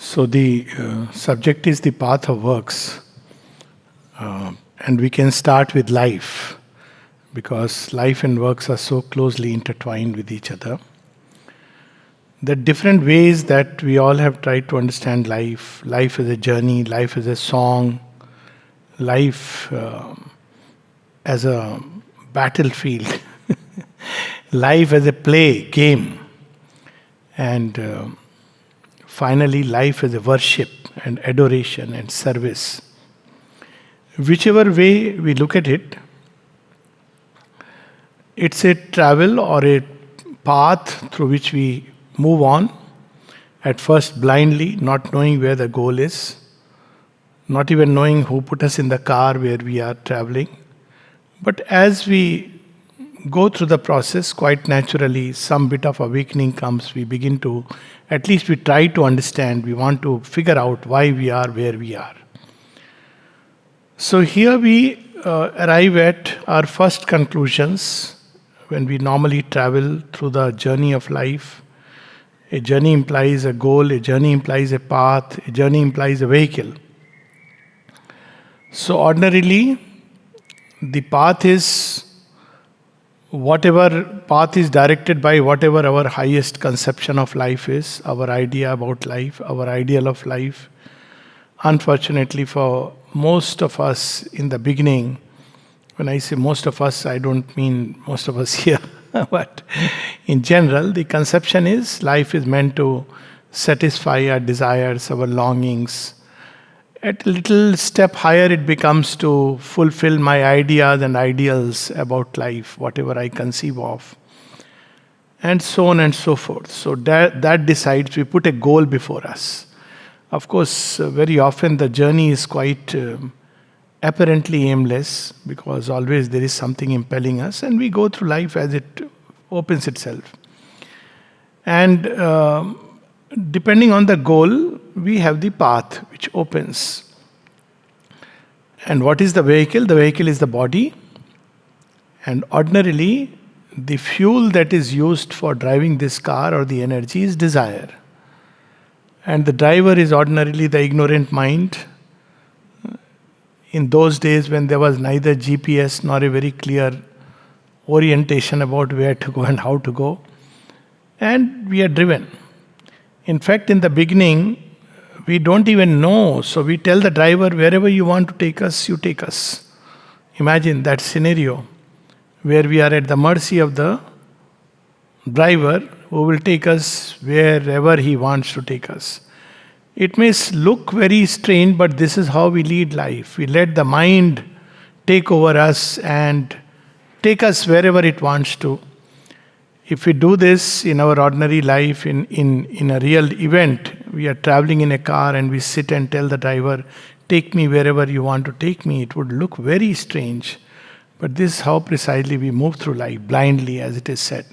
So the subject is the path of works, and we can start with life because life and works are so closely intertwined with each other. The different ways that we all have tried to understand life. Life as a journey, life as a song, life as a battlefield, life as a play, game, and finally life as a worship and adoration and service. Whichever way we look at it, it's a travel or a path through which we move on, at first blindly, not knowing where the goal is, not even knowing who put us in the car where we are traveling. But as we go through the process, quite naturally, some bit of awakening comes. We begin to, at least we try to understand, we want to figure out why we are where we are. So here we arrive at our first conclusions when we normally travel through the journey of life. A journey implies a goal, a journey implies a path, a journey implies a vehicle. So ordinarily, the path is whatever path is directed by whatever our highest conception of life is, our idea about life, our ideal of life. Unfortunately, for most of us in the beginning, when I say most of us, I don't mean most of us here, but in general, the conception is life is meant to satisfy our desires, our longings. At a little step higher, it becomes to fulfill my ideas and ideals about life, whatever I conceive of, and so on and so forth. So that decides, we put a goal before us. Of course, very often the journey is quite apparently aimless because always there is something impelling us, and we go through life as it opens itself. And depending on the goal, we have the path which opens. And what is the vehicle? The vehicle is the body. And ordinarily, the fuel that is used for driving this car or the energy is desire. And the driver is ordinarily the ignorant mind. In those days when there was neither GPS nor a very clear orientation about where to go and how to go, and we are driven. In fact, in the beginning, we don't even know. So we tell the driver, wherever you want to take us, you take us. Imagine that scenario where we are at the mercy of the driver who will take us wherever he wants to take us. It may look very strange, but this is how we lead life. We let the mind take over us and take us wherever it wants to. If we do this in our ordinary life, in a real event, we are traveling in a car and we sit and tell the driver, take me wherever you want to take me, it would look very strange. But this is how precisely we move through life, blindly, as it is said.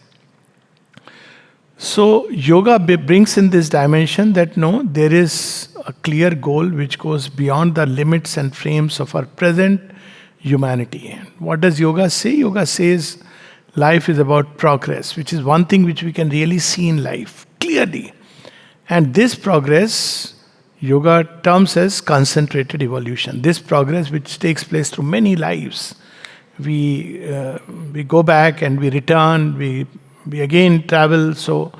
So yoga brings in this dimension that no, there is a clear goal which goes beyond the limits and frames of our present humanity. And what does yoga say? Yoga says life is about progress, which is one thing which we can really see in life clearly. And this progress, yoga terms as concentrated evolution. This progress which takes place through many lives. We go back and we return, we again travel. So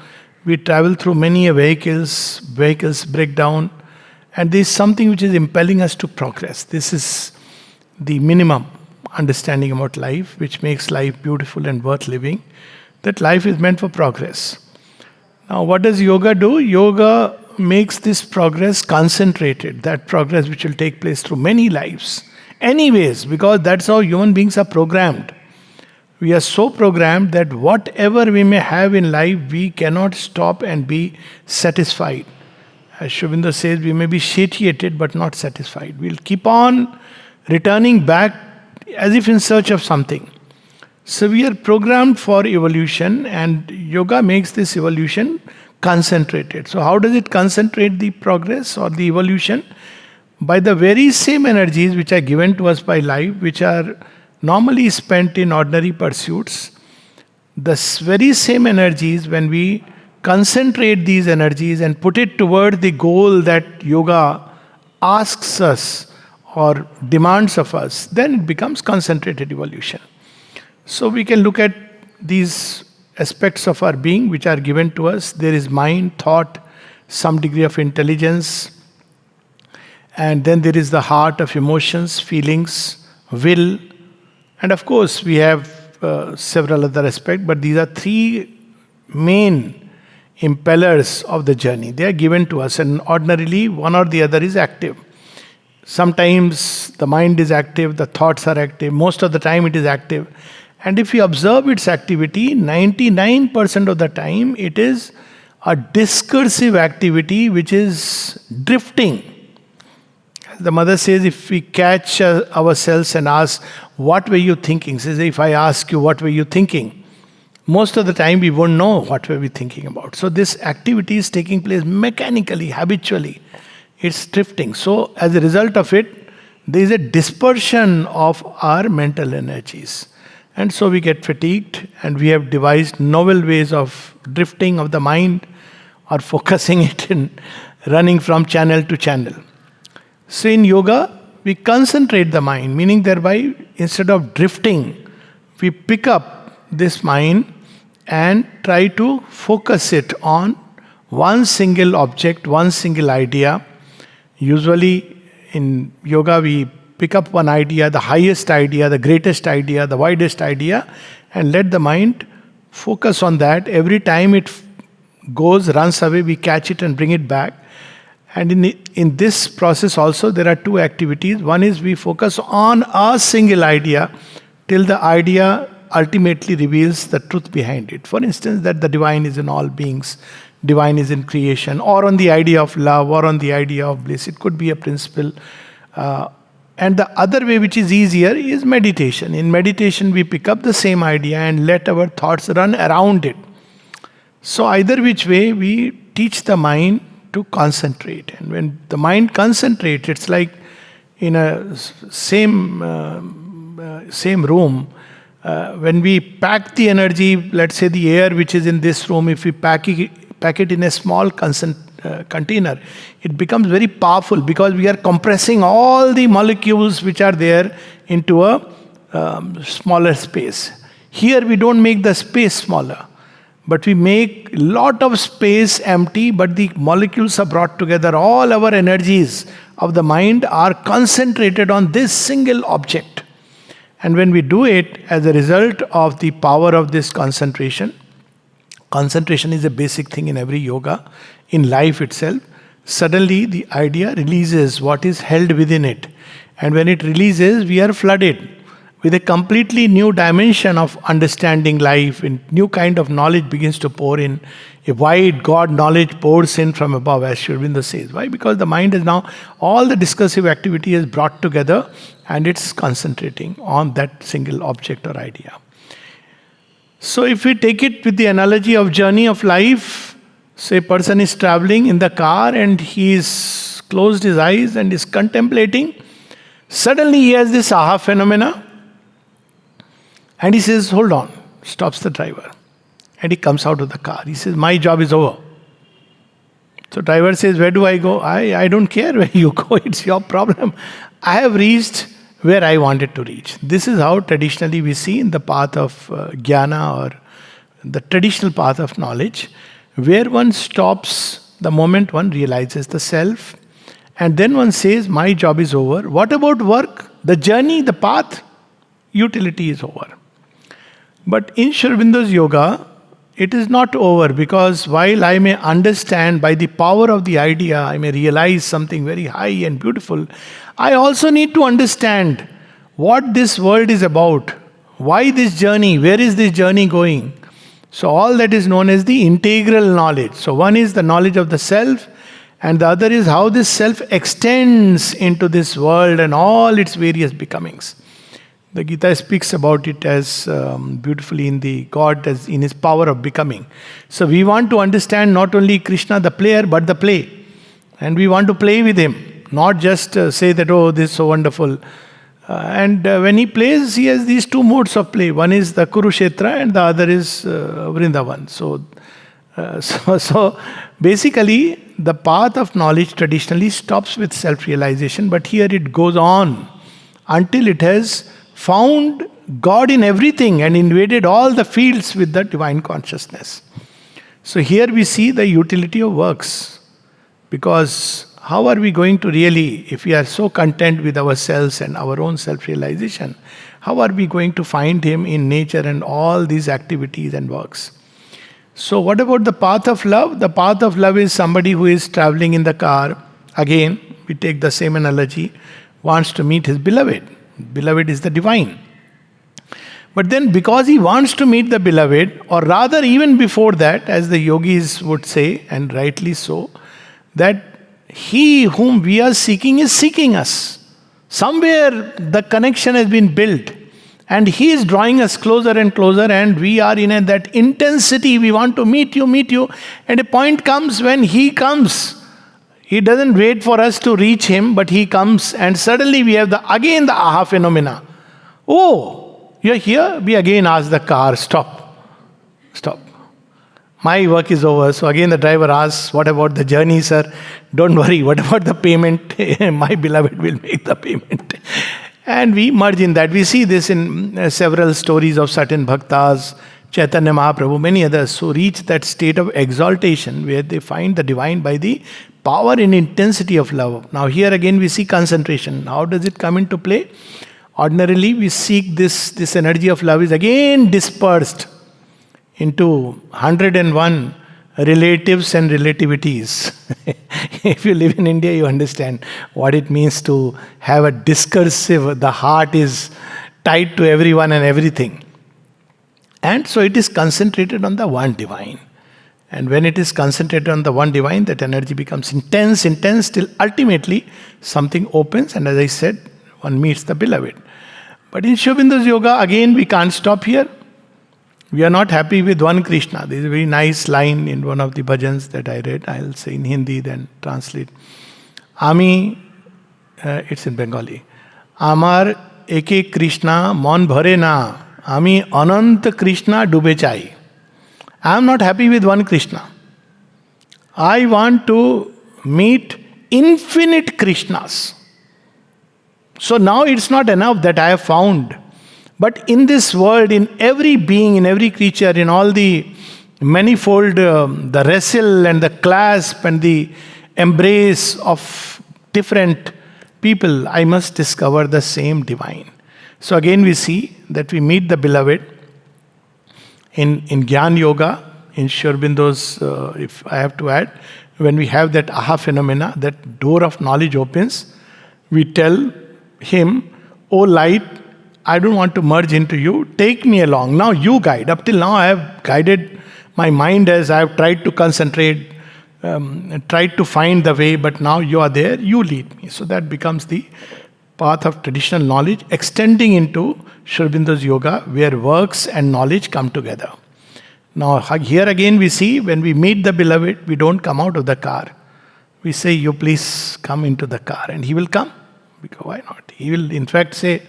we travel through many vehicles break down, and there is something which is impelling us to progress. This is the minimum understanding about life, which makes life beautiful and worth living, that life is meant for progress. Now what does yoga do? Yoga makes this progress concentrated, that progress which will take place through many lives. Anyways, because that's how human beings are programmed. We are so programmed that whatever we may have in life, we cannot stop and be satisfied. As Shubinda says, we may be satiated but not satisfied. We'll keep on returning back as if in search of something. So we are programmed for evolution, and yoga makes this evolution concentrated. So how does it concentrate the progress or the evolution? By the very same energies which are given to us by life, which are normally spent in ordinary pursuits, the very same energies, when we concentrate these energies and put it toward the goal that yoga asks us or demands of us, then it becomes concentrated evolution. So we can look at these aspects of our being which are given to us. There is mind, thought, some degree of intelligence, and then there is the heart of emotions, feelings, will, and of course we have several other aspects, but these are three main impellers of the journey. They are given to us, and ordinarily one or the other is active. Sometimes the mind is active, the thoughts are active, most of the time it is active. And if you observe its activity, 99% of the time it is a discursive activity which is drifting. The mother says, if we catch ourselves and ask, what were you thinking? Says, if I ask you, what were you thinking? Most of the time we won't know what were we thinking about. So this activity is taking place mechanically, habitually. It's drifting. So as a result of it, there is a dispersion of our mental energies. And so we get fatigued, and we have devised novel ways of drifting of the mind or focusing it in running from channel to channel. So in yoga, we concentrate the mind, meaning thereby, instead of drifting, we pick up this mind and try to focus it on one single object, one single idea. Usually in yoga, we pick up one idea, the highest idea, the greatest idea, the widest idea, and let the mind focus on that. Every time it runs away, we catch it and bring it back. And in this process also, there are two activities. One is we focus on a single idea till the idea ultimately reveals the truth behind it. For instance, that the divine is in all beings, divine is in creation, or on the idea of love, or on the idea of bliss. It could be a principle. And the other way, which is easier, is meditation. In meditation, we pick up the same idea and let our thoughts run around it. So either which way, we teach the mind to concentrate. And when the mind concentrates, it's like in a same room. When we pack the energy, let's say the air which is in this room, if we pack it in a small container, it becomes very powerful because we are compressing all the molecules which are there into a smaller space. Here we don't make the space smaller, but we make a lot of space empty, but the molecules are brought together. All our energies of the mind are concentrated on this single object. And when we do it, as a result of the power of this concentration is a basic thing in every yoga, in life itself. Suddenly the idea releases what is held within it. And when it releases, we are flooded with a completely new dimension of understanding life, and new kind of knowledge begins to pour in. A wide God knowledge pours in from above, as Sri Aurobindo says. Why? Because the mind is now, all the discursive activity is brought together and it's concentrating on that single object or idea. So if we take it with the analogy of journey of life, say a person is traveling in the car and he's closed his eyes and is contemplating. Suddenly he has this aha phenomena. And he says, hold on, stops the driver. And he comes out of the car. He says, my job is over. So driver says, where do I go? I don't care where you go, it's your problem. I have reached where I wanted to reach. This is how traditionally we see in the path of jnana, or the traditional path of knowledge, where one stops the moment one realizes the self. And then one says, my job is over. What about work? The journey, the path, utility is over. But in Sri Aurobindo's yoga, it is not over, because while I may understand by the power of the idea, I may realize something very high and beautiful, I also need to understand what this world is about, why this journey, where is this journey going. So all that is known as the integral knowledge. So one is the knowledge of the self, and the other is how this self extends into this world and all its various becomings. The Gita speaks about it as beautifully in the God as in his power of becoming. So we want to understand not only Krishna the player, but the play. And we want to play with him, not just say that, oh, this is so wonderful. And when he plays, he has these two modes of play. One is the Kurukshetra and the other is Vrindavan. So So basically, the path of knowledge traditionally stops with self-realization, but here it goes on until it has found God in everything and invaded all the fields with the divine consciousness. So here we see the utility of works. Because how are we going to really, if we are so content with ourselves and our own self-realization, how are we going to find Him in nature and all these activities and works? So what about the path of love? The path of love is somebody who is traveling in the car. Again, we take the same analogy, wants to meet his beloved. Beloved is the divine. But then because he wants to meet the beloved, or rather even before that, as the yogis would say, and rightly so, that he whom we are seeking is seeking us. Somewhere the connection has been built and he is drawing us closer and closer, and we are in that intensity. We want to meet you. And a point comes when he comes. He doesn't wait for us to reach him, but he comes, and suddenly we have the aha phenomena. Oh, you're here? We again ask the car, stop. My work is over. So again the driver asks, what about the journey, sir? Don't worry, what about the payment? My beloved will make the payment. And we merge in that. We see this in several stories of certain bhaktas, Chaitanya Mahaprabhu, many others who reach that state of exaltation where they find the divine by the power and intensity of love. Now here again we see concentration. How does it come into play? Ordinarily we seek this energy of love is again dispersed into 101 relatives and relativities. If you live in India, you understand what it means to have a discursive, the heart is tied to everyone and everything. And so it is concentrated on the one divine. And when it is concentrated on the one divine, that energy becomes intense till ultimately something opens, and as I said, one meets the beloved. But in Sri Aurobindo's yoga, again, we can't stop here. We are not happy with one Krishna. There is a very nice line in one of the bhajans that I read. I'll say in Hindi, then translate. It's in Bengali. Amar eke Krishna mon bhare na, ami anant Krishna dube chai. I am not happy with one Krishna. I want to meet infinite Krishnas. So now it's not enough that I have found. But in this world, in every being, in every creature, in all the manifold, the wrestle and the clasp and the embrace of different people, I must discover the same divine. So again we see that we meet the beloved in Jnana Yoga, in Sri Aurobindo's, if I have to add, when we have that aha phenomena, that door of knowledge opens, we tell him, oh light, I don't want to merge into you, take me along. Now you guide. Up till now I have guided my mind as I have tried to concentrate, tried to find the way, but now you are there, you lead me. So that becomes the path of traditional knowledge, extending into Sri Aurobindo's yoga, where works and knowledge come together. Now here again we see, when we meet the beloved, we don't come out of the car. We say, you please come into the car, and he will come. Because why not? He will in fact say,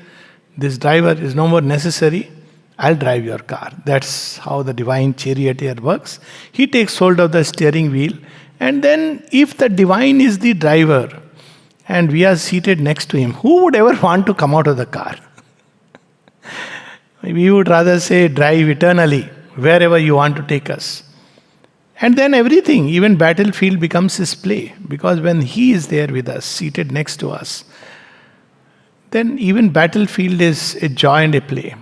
this driver is no more necessary, I'll drive your car. That's how the divine charioteer works. He takes hold of the steering wheel, and then if the divine is the driver and we are seated next to him, who would ever want to come out of the car? We would rather say, drive eternally, wherever you want to take us. And then everything, even battlefield becomes his play, because when he is there with us, seated next to us, then even battlefield is a joy and a play.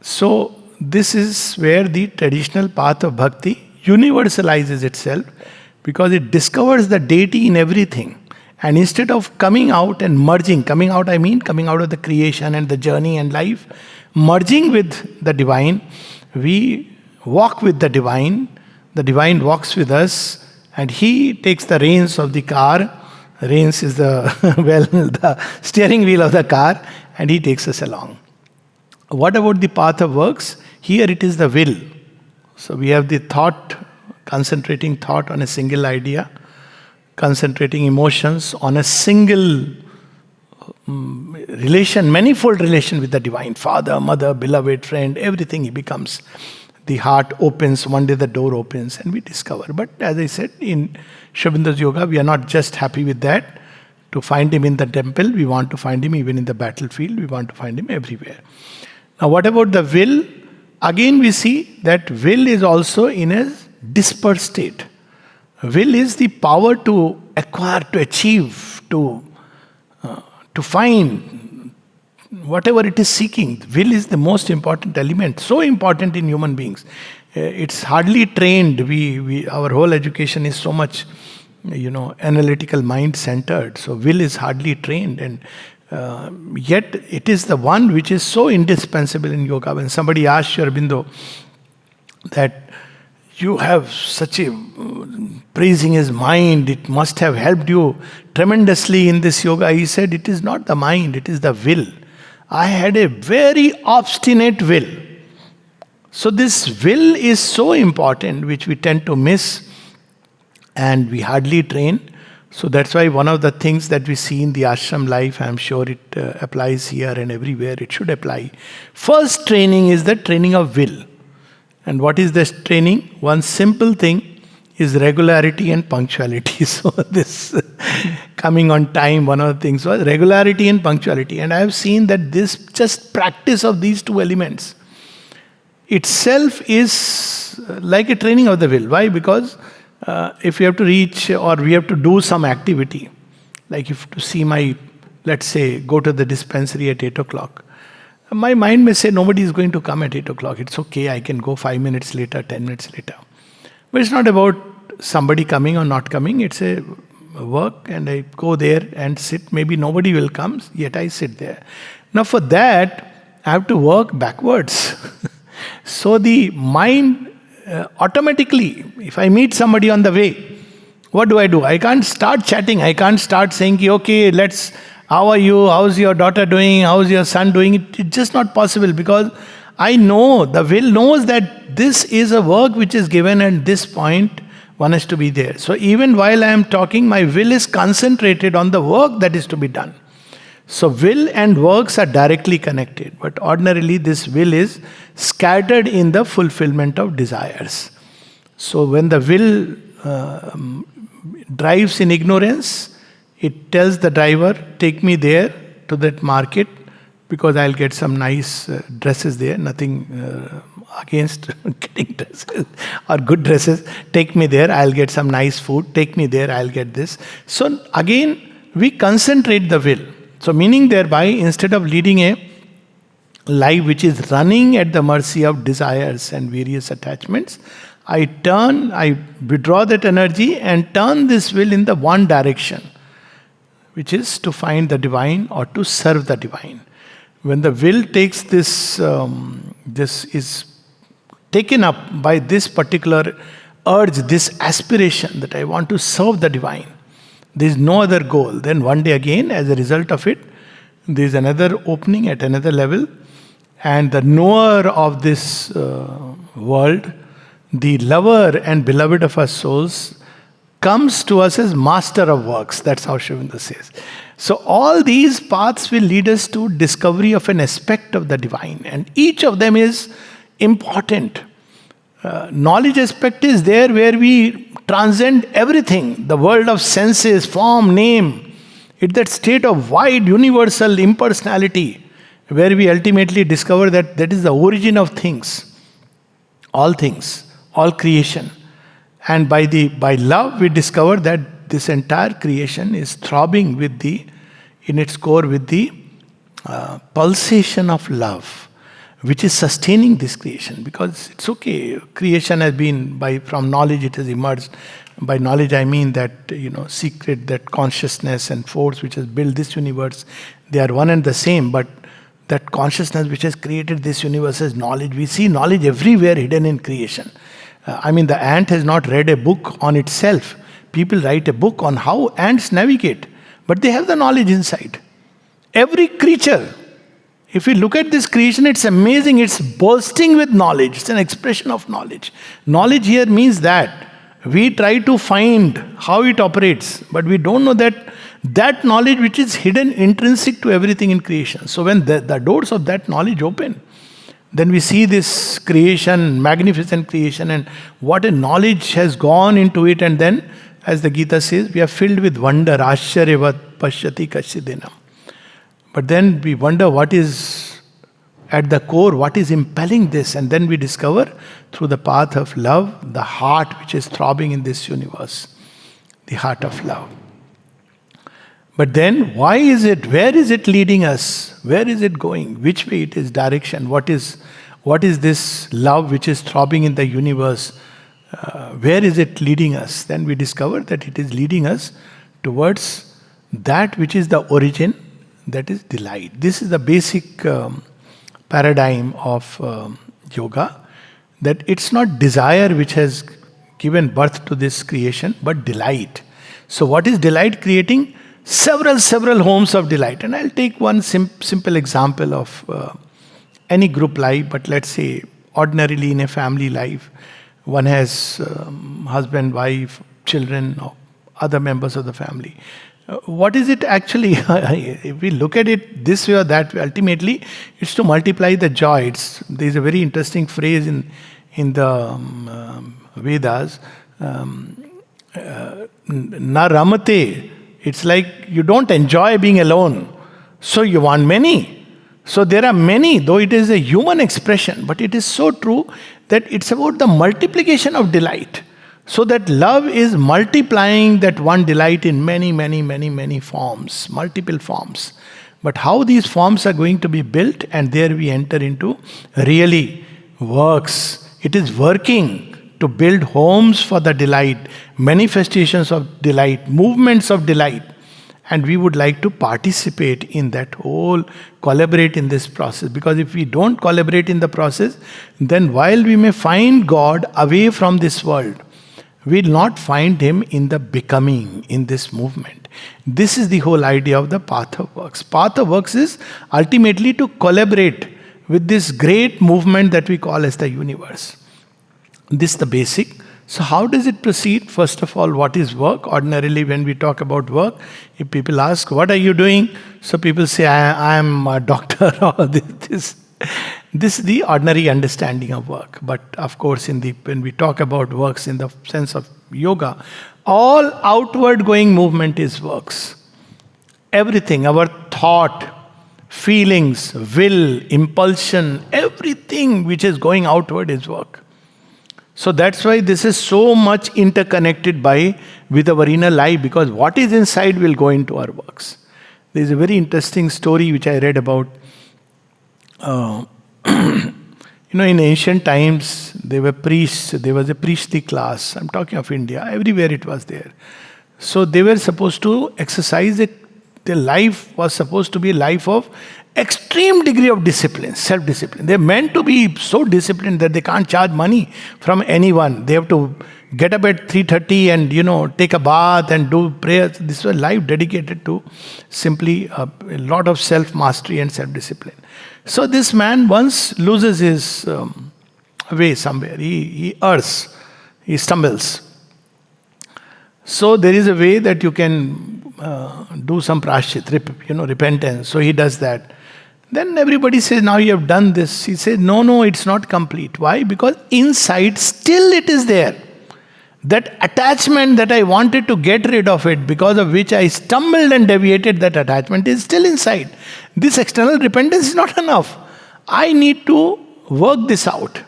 So this is where the traditional path of bhakti universalizes itself, because it discovers the deity in everything. And instead of coming out and merging, coming out of the creation and the journey and life, merging with the divine, we walk with the divine walks with us, and he takes the reins of the car. Reins is the steering wheel of the car, and he takes us along. What about the path of works? Here it is the will. So we have the thought, concentrating thought on a single idea, concentrating emotions on a single relation, manifold relation with the divine, father, mother, beloved, friend, everything he becomes. the heart opens, one day the door opens and we discover. But as I said, in Sri Aurobindo's yoga, we are not just happy with that. To find him in the temple, we want to find him even in the battlefield, we want to find him everywhere. Now what about the will? Again we see that will is also in a dispersed state. Will is the power to acquire, to achieve, to find whatever it is seeking. Will is the most important element, so important in human beings. It's hardly trained. Our whole education is so much, analytical mind centered. So will is hardly trained, and yet it is the one which is so indispensable in yoga. When somebody asked Sri Aurobindo that you have such a praising his mind, it must have helped you tremendously in this yoga. He said, it is not the mind, it is the will. I had a very obstinate will. So this will is so important, which we tend to miss and we hardly train. So that's why one of the things that we see in the ashram life, I'm sure it applies here and everywhere, it should apply. First training is the training of will. And what is this training? One simple thing is regularity and punctuality. So this coming on time, one of the things was regularity and punctuality. And I have seen that this just practice of these two elements itself is like a training of the will. Why? Because if you have to reach or we have to do some activity, like if to see let's say, go to the dispensary at 8 o'clock, my mind may say nobody is going to come at 8 o'clock. It's okay, I can go 5 minutes later, 10 minutes later. But it's not about somebody coming or not coming. It's a work and I go there and sit. Maybe nobody will come, yet I sit there. Now for that, I have to work backwards. So the mind automatically, if I meet somebody on the way, what do? I can't start chatting. I can't start saying, okay, how are you? How's your daughter doing? How's your son doing? It's just not possible, because I know, the will knows that this is a work which is given at this point, one has to be there. So even while I am talking, my will is concentrated on the work that is to be done. So will and works are directly connected, but ordinarily this will is scattered in the fulfillment of desires. So when the will drives in ignorance, it tells the driver, take me there to that market, because I'll get some nice dresses there. Nothing against getting dresses or good dresses. Take me there, I'll get some nice food. Take me there, I'll get this. So again, we concentrate the will. So meaning thereby, instead of leading a life which is running at the mercy of desires and various attachments, I withdraw that energy and turn this will in the one direction, which is to find the divine or to serve the divine. When the will takes this is taken up by this particular urge, this aspiration that I want to serve the divine, there is no other goal. Then one day again, as a result of it, there is another opening at another level, and the knower of this world, the lover and beloved of our souls, comes to us as master of works. That's how Sri Aurobindo says. So all these paths will lead us to discovery of an aspect of the divine, and each of them is important. Knowledge aspect is there where we transcend everything, the world of senses, form, name. It's that state of wide, universal impersonality where we ultimately discover that is the origin of things, all creation. And by love, we discover that this entire creation is throbbing in its core with the pulsation of love, which is sustaining this creation. Because it's okay, creation has been, from knowledge it has emerged. By knowledge I mean that, secret, that consciousness and force which has built this universe, they are one and the same. But that consciousness which has created this universe is knowledge. We see knowledge everywhere hidden in creation. The ant has not read a book on itself. People write a book on how ants navigate, but they have the knowledge inside. Every creature, if we look at this creation, it's amazing. It's bursting with knowledge. It's an expression of knowledge. Knowledge here means that we try to find how it operates, but we don't know that knowledge which is hidden, intrinsic to everything in creation. So when the doors of that knowledge open, Then we see this creation, magnificent creation, and what a knowledge has gone into it. And then, as the Gita says, we are filled with wonder. Ashcharyavat pashyati kashidinam. But then we wonder what is at the core, what is impelling this. And then we discover through the path of love, the heart which is throbbing in this universe. The heart of love. But then, why is it? Where is it leading us? Where is it going? Which way it is direction? What is this love which is throbbing in the universe? Where is it leading us? Then we discover that it is leading us towards that which is the origin, that is delight. This is the basic paradigm of yoga, that it's not desire which has given birth to this creation, but delight. So what is delight creating? Several homes of delight. And I'll take one simple example of any group life, but let's say ordinarily in a family life, one has husband, wife, children, or other members of the family. What is it actually? If we look at it this way or that way, ultimately it's to multiply the joy. There's a very interesting phrase in the Vedas, na ramate. It's like you don't enjoy being alone, so you want many. So there are many, though it is a human expression, but it is so true that it's about the multiplication of delight. So that love is multiplying that one delight in many forms, multiple forms. But how these forms are going to be built, and there we enter into really works. It is working to build homes for the delight, manifestations of delight, movements of delight. And we would like to participate in that whole, collaborate in this process. Because if we don't collaborate in the process, then while we may find God away from this world, we'll not find Him in the becoming, in this movement. This is the whole idea of the path of works. Path of works is ultimately to collaborate with this great movement that we call as the universe. This is the basic. So how does it proceed? First of all, what is work? Ordinarily, when we talk about work, if people ask, what are you doing? So people say, I am a doctor or this. This is the ordinary understanding of work. But of course, when we talk about works in the sense of yoga, all outward going movement is works. Everything, our thought, feelings, will, impulsion, everything which is going outward is work. So that's why this is so much interconnected with our inner life, because what is inside will go into our works. There is a very interesting story which I read about. In ancient times, there were priests, there was a priestly class. I'm talking of India, everywhere it was there. So they were supposed to exercise it. Their life was supposed to be a life of extreme degree of discipline, self-discipline. They're meant to be so disciplined that they can't charge money from anyone. They have to get up at 3:30 and take a bath and do prayers. This was a life dedicated to simply a lot of self-mastery and self-discipline. So this man once loses his way somewhere. He errs, he stumbles. So there is a way that you can do some prashchit, repentance. So he does that. Then everybody says, now you have done this. He says, no, it's not complete. Why? Because inside still it is there. That attachment that I wanted to get rid of it, because of which I stumbled and deviated, that attachment is still inside. This external repentance is not enough. I need to work this out.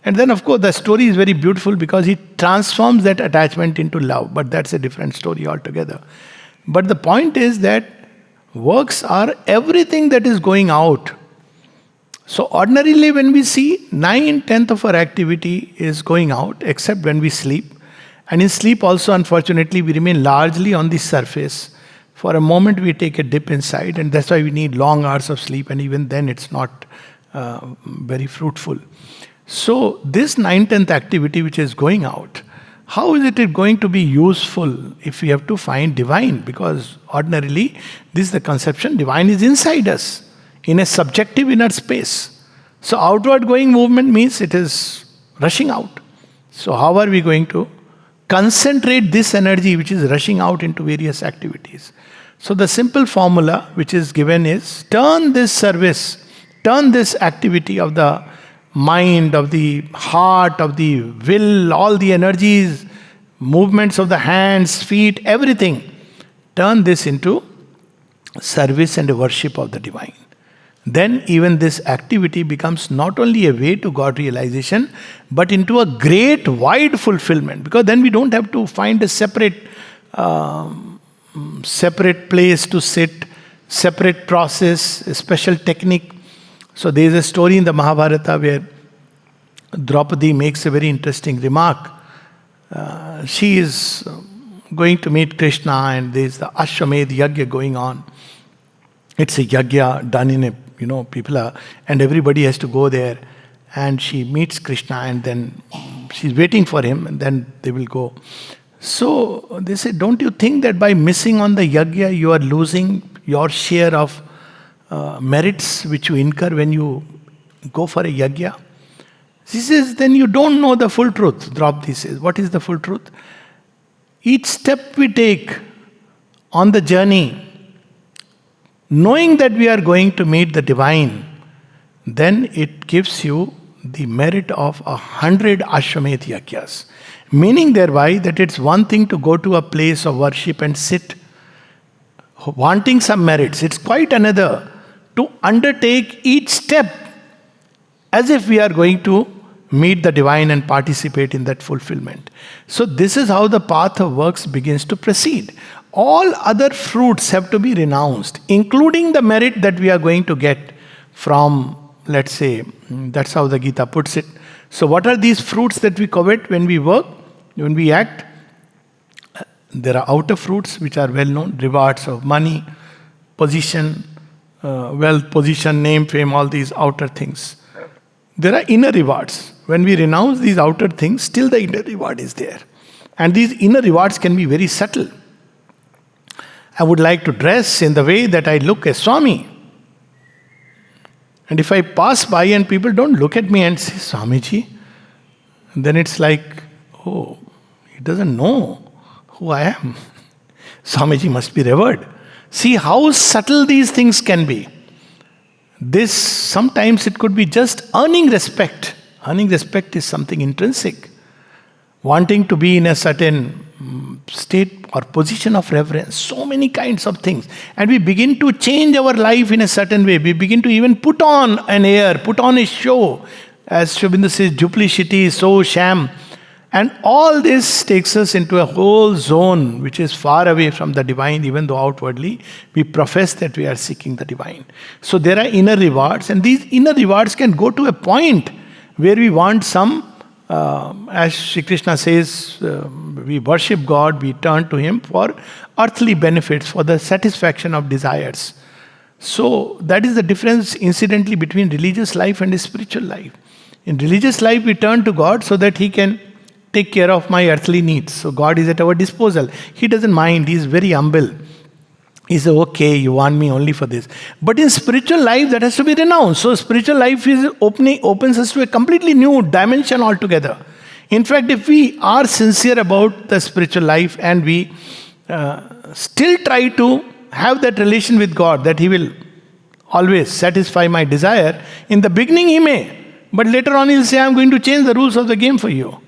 And then of course the story is very beautiful because he transforms that attachment into love. But that's a different story altogether. But the point is that works are everything that is going out. So ordinarily when we see 9/10 of our activity is going out, except when we sleep. And in sleep also, unfortunately, we remain largely on the surface. For a moment we take a dip inside, and that's why we need long hours of sleep, and even then it's not very fruitful. So this 9/10 activity which is going out, how is it going to be useful if we have to find divine? Because ordinarily, this is the conception, divine is inside us, in a subjective inner space. So outward going movement means it is rushing out. So how are we going to concentrate this energy which is rushing out into various activities? So the simple formula which is given is, turn this service, turn this activity of the mind, of the heart, of the will, all the energies, movements of the hands, feet, everything. Turn this into service and a worship of the divine. Then even this activity becomes not only a way to God realization, but into a great wide fulfillment. Because then we don't have to find a separate place to sit, separate process, a special technique. So there is a story in the Mahabharata where Draupadi makes a very interesting remark. She is going to meet Krishna, and there is the Ashwamedh Yagya going on. It's a yagya done in a, people are, and everybody has to go there. And she meets Krishna, and then she's waiting for him, and then they will go. So they say, don't you think that by missing on the yagya, you are losing your share of merits which you incur when you go for a yagya? She says, then you don't know the full truth. Draupadi says, what is the full truth? Each step we take on the journey, knowing that we are going to meet the divine, then it gives you the merit of 100 Ashwamedh Yagyas. Meaning thereby that it's one thing to go to a place of worship and sit, wanting some merits. It's quite another to undertake each step as if we are going to meet the divine and participate in that fulfillment. So this is how the path of works begins to proceed. All other fruits have to be renounced, including the merit that we are going to get from, let's say, that's how the Gita puts it. So what are these fruits that we covet when we work, when we act? There are outer fruits which are well known, rewards of money, position, wealth, position, name, fame, all these outer things. There are inner rewards. When we renounce these outer things, still the inner reward is there. And these inner rewards can be very subtle. I would like to dress in the way that I look as Swami. And if I pass by and people don't look at me and say, Swamiji, then it's like, oh, he doesn't know who I am. Swamiji must be revered. See how subtle these things can be. This, sometimes it could be just earning respect. Earning respect is something intrinsic. Wanting to be in a certain state or position of reverence. So many kinds of things. And we begin to change our life in a certain way. We begin to even put on an air, put on a show. As Sri Aurobindo says, duplicity, so sham. And all this takes us into a whole zone which is far away from the divine, even though outwardly we profess that we are seeking the divine. So there are inner rewards, and these inner rewards can go to a point where we want some, as Shri Krishna says, we worship God, we turn to Him for earthly benefits, for the satisfaction of desires. So that is the difference, incidentally, between religious life and spiritual life. In religious life, we turn to God so that He can take care of my earthly needs. So God is at our disposal. He doesn't mind. He is very humble. He says, okay, you want me only for this. But in spiritual life, that has to be renounced. So spiritual life is opens us to a completely new dimension altogether. In fact, if we are sincere about the spiritual life and we still try to have that relation with God, that He will always satisfy my desire, in the beginning He may. But later on He'll say, I'm going to change the rules of the game for you.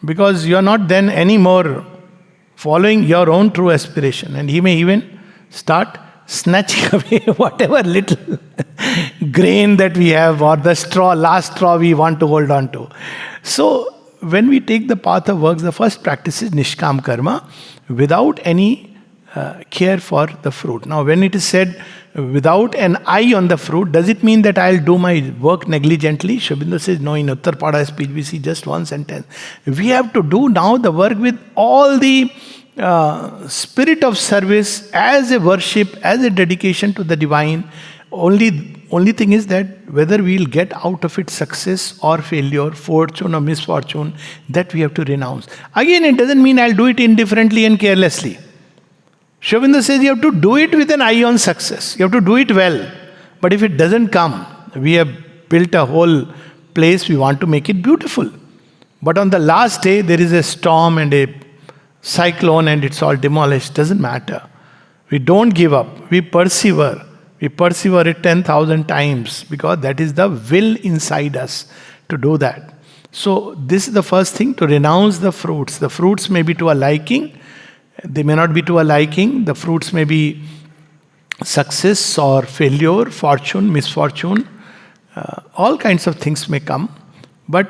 Because you are not then anymore following your own true aspiration. And He may even start snatching away whatever little grain that we have, or the last straw we want to hold on to. So when we take the path of works, the first practice is Nishkam Karma, without any care for the fruit. Now when it is said without an eye on the fruit, does it mean that I'll do my work negligently? Sri Aurobindo says, no, in Uttarpada speech we see just one sentence. We have to do now the work with all the spirit of service, as a worship, as a dedication to the divine. Only thing is that whether we'll get out of it success or failure, fortune or misfortune, that we have to renounce. Again, it doesn't mean I'll do it indifferently and carelessly. Sri Aurobindo says you have to do it with an eye on success. You have to do it well. But if it doesn't come, we have built a whole place, we want to make it beautiful. But on the last day, there is a storm and a cyclone and it's all demolished. Doesn't matter. We don't give up. We persevere. We persevere it 10,000 times because that is the will inside us to do that. So this is the first thing, to renounce the fruits. The fruits may be to a liking, they may not be to a liking. The fruits may be success or failure, fortune, misfortune. All kinds of things may come. But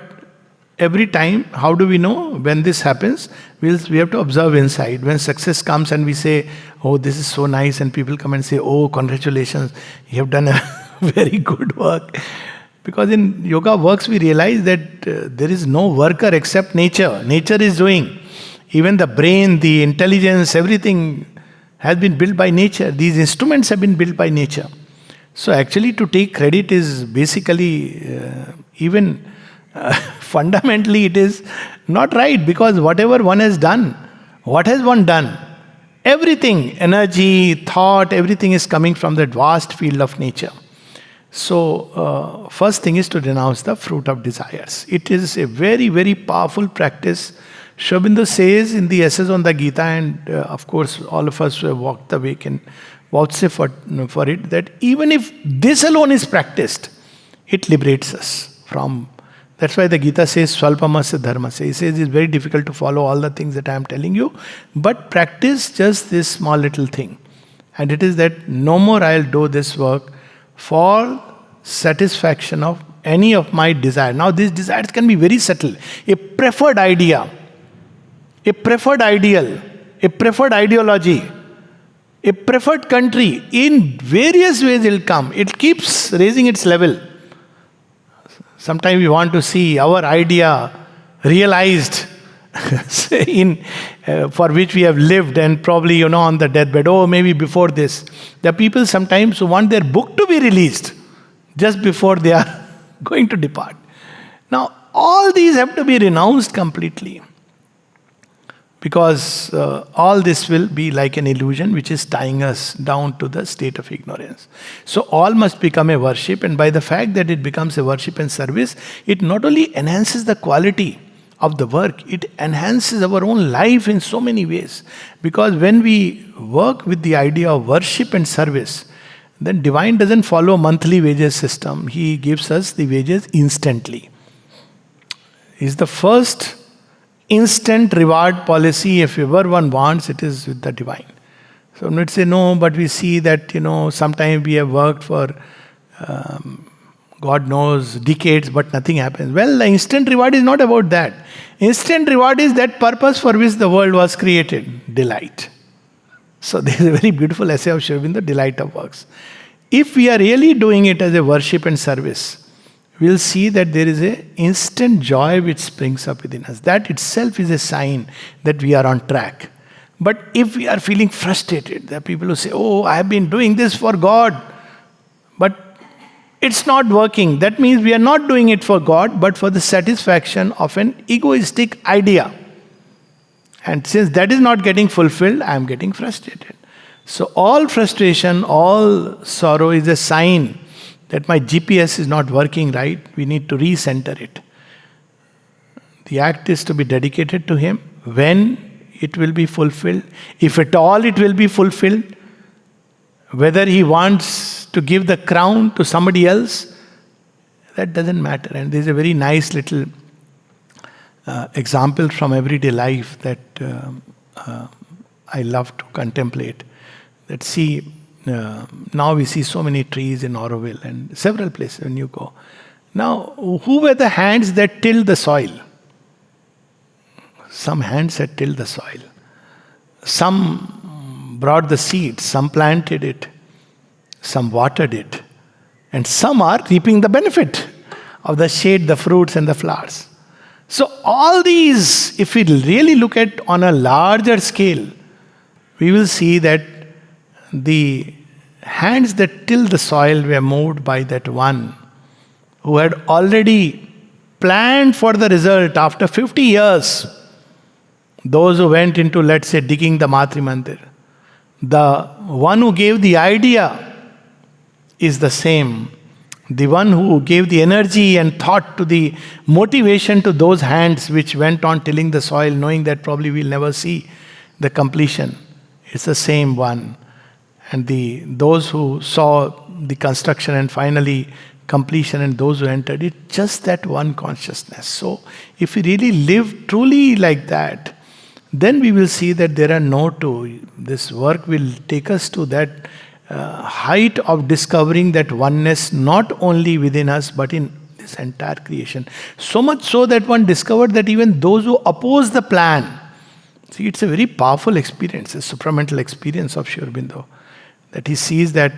every time, how do we know when this happens? We have to observe inside. When success comes and we say, oh, this is so nice, and people come and say, oh, congratulations, you have done a very good work. Because in yoga works, we realize that there is no worker except nature. Nature is doing. Even the brain, the intelligence, everything has been built by nature. These instruments have been built by nature. So actually to take credit is basically even fundamentally it is not right, because whatever one has done, what has one done? Everything, energy, thought, everything is coming from that vast field of nature. So first thing is to renounce the fruit of desires. It is a very, very powerful practice. Sri Aurobindo says in the essays on the Gita, and of course all of us who have walked the way can vouch for it, that even if this alone is practiced, it liberates us from. That's why the Gita says, Swalpamasya dharmasya. He says it's very difficult to follow all the things that I am telling you, but practice just this small little thing. And it is that no more I'll do this work for satisfaction of any of my desire. Now these desires can be very subtle. A preferred idea, a preferred ideal, a preferred ideology, a preferred country, in various ways it will come. It keeps raising its level. Sometimes we want to see our idea realized for which we have lived, and probably, on the deathbed. Oh, maybe before this. There are people sometimes who want their book to be released just before they are going to depart. Now, all these have to be renounced completely. Because all this will be like an illusion which is tying us down to the state of ignorance. So all must become a worship, and by the fact that it becomes a worship and service, it not only enhances the quality of the work, it enhances our own life in so many ways. Because when we work with the idea of worship and service, then divine doesn't follow monthly wages system. He gives us the wages instantly. He's the first instant reward policy. If ever one wants, it is with the divine. So let's say no, but we see that sometimes we have worked for God knows decades, but nothing happens. Well, the instant reward is not about that. Instant reward is that purpose for which the world was created, delight. So there is a very beautiful essay of Sri Aurobindo, Delight of Works. If we are really doing it as a worship and service, we'll see that there is an instant joy which springs up within us. That itself is a sign that we are on track. But if we are feeling frustrated, there are people who say, oh, I have been doing this for God, but it's not working. That means we are not doing it for God, but for the satisfaction of an egoistic idea. And since that is not getting fulfilled, I am getting frustrated. So all frustration, all sorrow is a sign that my GPS is not working right. We need to recenter it. The act is to be dedicated to Him. When it will be fulfilled, if at all it will be fulfilled, whether He wants to give the crown to somebody else, that doesn't matter. And there's a very nice little example from everyday life that I love to contemplate. That now we see so many trees in Auroville and several places when you go. Now, who were the hands that tilled the soil? Some hands had tilled the soil. Some brought the seeds, some planted it, some watered it, and some are reaping the benefit of the shade, the fruits and the flowers. So all these, if we really look at on a larger scale, we will see that the hands that tilled the soil were moved by that one who had already planned for the result after 50 years. Those who went into, let's say, digging the Matri Mandir, the one who gave the idea is the same. The one who gave the energy and thought to the motivation to those hands which went on tilling the soil, knowing that probably we'll never see the completion. It's the same one. And those who saw the construction and finally completion and those who entered, it's just that one consciousness. So if we really live truly like that, then we will see that there are no two. This work will take us to that height of discovering that oneness not only within us but in this entire creation. So much so that one discovered that even those who oppose the plan, see, it's a very powerful experience, a supramental experience of Sri Aurobindo, that he sees that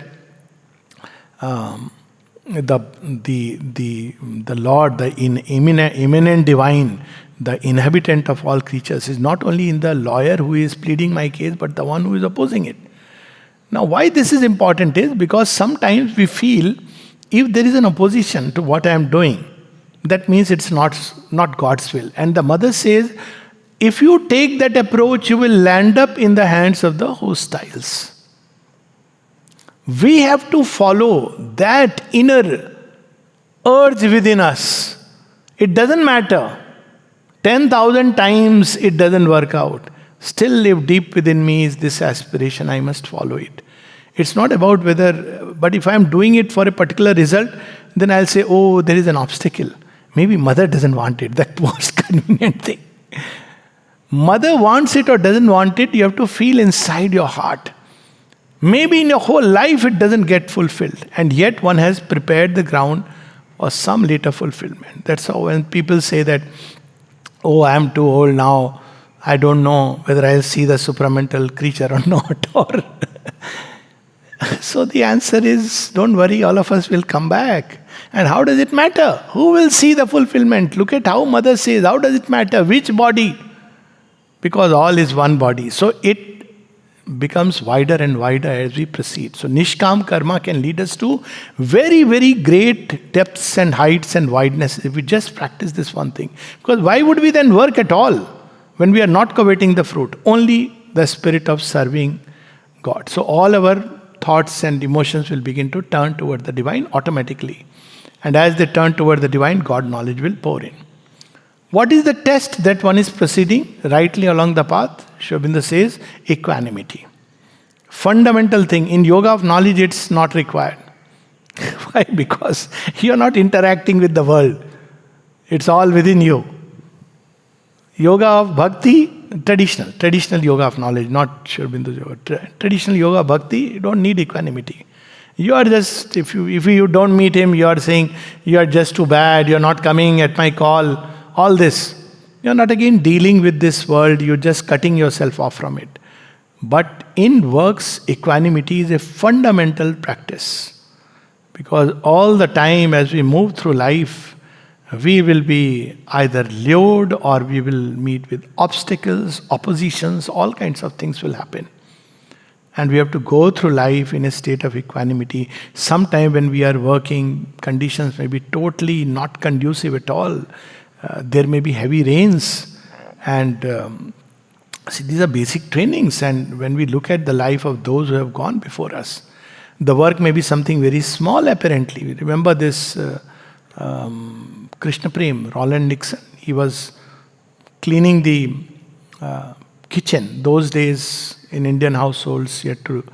the Lord, the immanent divine, the inhabitant of all creatures, is not only in the lawyer who is pleading my case, but the one who is opposing it. Now, why this is important is because sometimes we feel if there is an opposition to what I am doing, that means it's not God's will. And the mother says, if you take that approach, you will land up in the hands of the hostiles. We have to follow that inner urge within us. It doesn't matter. 10,000 times it doesn't work out. Still live deep within me is this aspiration, I must follow it. It's not about whether, but if I'm doing it for a particular result, then I'll say, oh, there is an obstacle. Maybe mother doesn't want it. That most convenient thing. Mother wants it or doesn't want it, you have to feel inside your heart. Maybe in your whole life it doesn't get fulfilled, and yet one has prepared the ground for some later fulfillment. That's how when people say that, oh, I am too old now, I don't know whether I'll see the supramental creature or not. Or so the answer is, don't worry, all of us will come back. And how does it matter? Who will see the fulfillment? Look at how mother says, how does it matter? Which body? Because all is one body. So it becomes wider and wider as we proceed. So Nishkam Karma can lead us to very, very great depths and heights and wideness if we just practice this one thing. Because why would we then work at all when we are not coveting the fruit? Only the spirit of serving God. So all our thoughts and emotions will begin to turn toward the divine automatically. And as they turn toward the divine, God knowledge will pour in. What is the test that one is proceeding rightly along the path? Sri Aurobindo says, equanimity. Fundamental thing. In yoga of knowledge, it's not required. Why? Because you're not interacting with the world. It's all within you. Yoga of bhakti, traditional yoga of knowledge, not Sri Aurobindo's yoga. Traditional yoga bhakti, you don't need equanimity. You are just, if you don't meet him, you are saying, you are just too bad, you are not coming at my call. All this. You are not again dealing with this world, you're just cutting yourself off from it. But in works, equanimity is a fundamental practice. Because all the time as we move through life, we will be either lured or we will meet with obstacles, oppositions, all kinds of things will happen. And we have to go through life in a state of equanimity. Sometime when we are working, conditions may be totally not conducive at all. There may be heavy rains, and see, these are basic trainings. And when we look at the life of those who have gone before us, the work may be something very small apparently. Remember this Krishna Prem, Roland Nixon. He was cleaning the kitchen. Those days in Indian households, you had to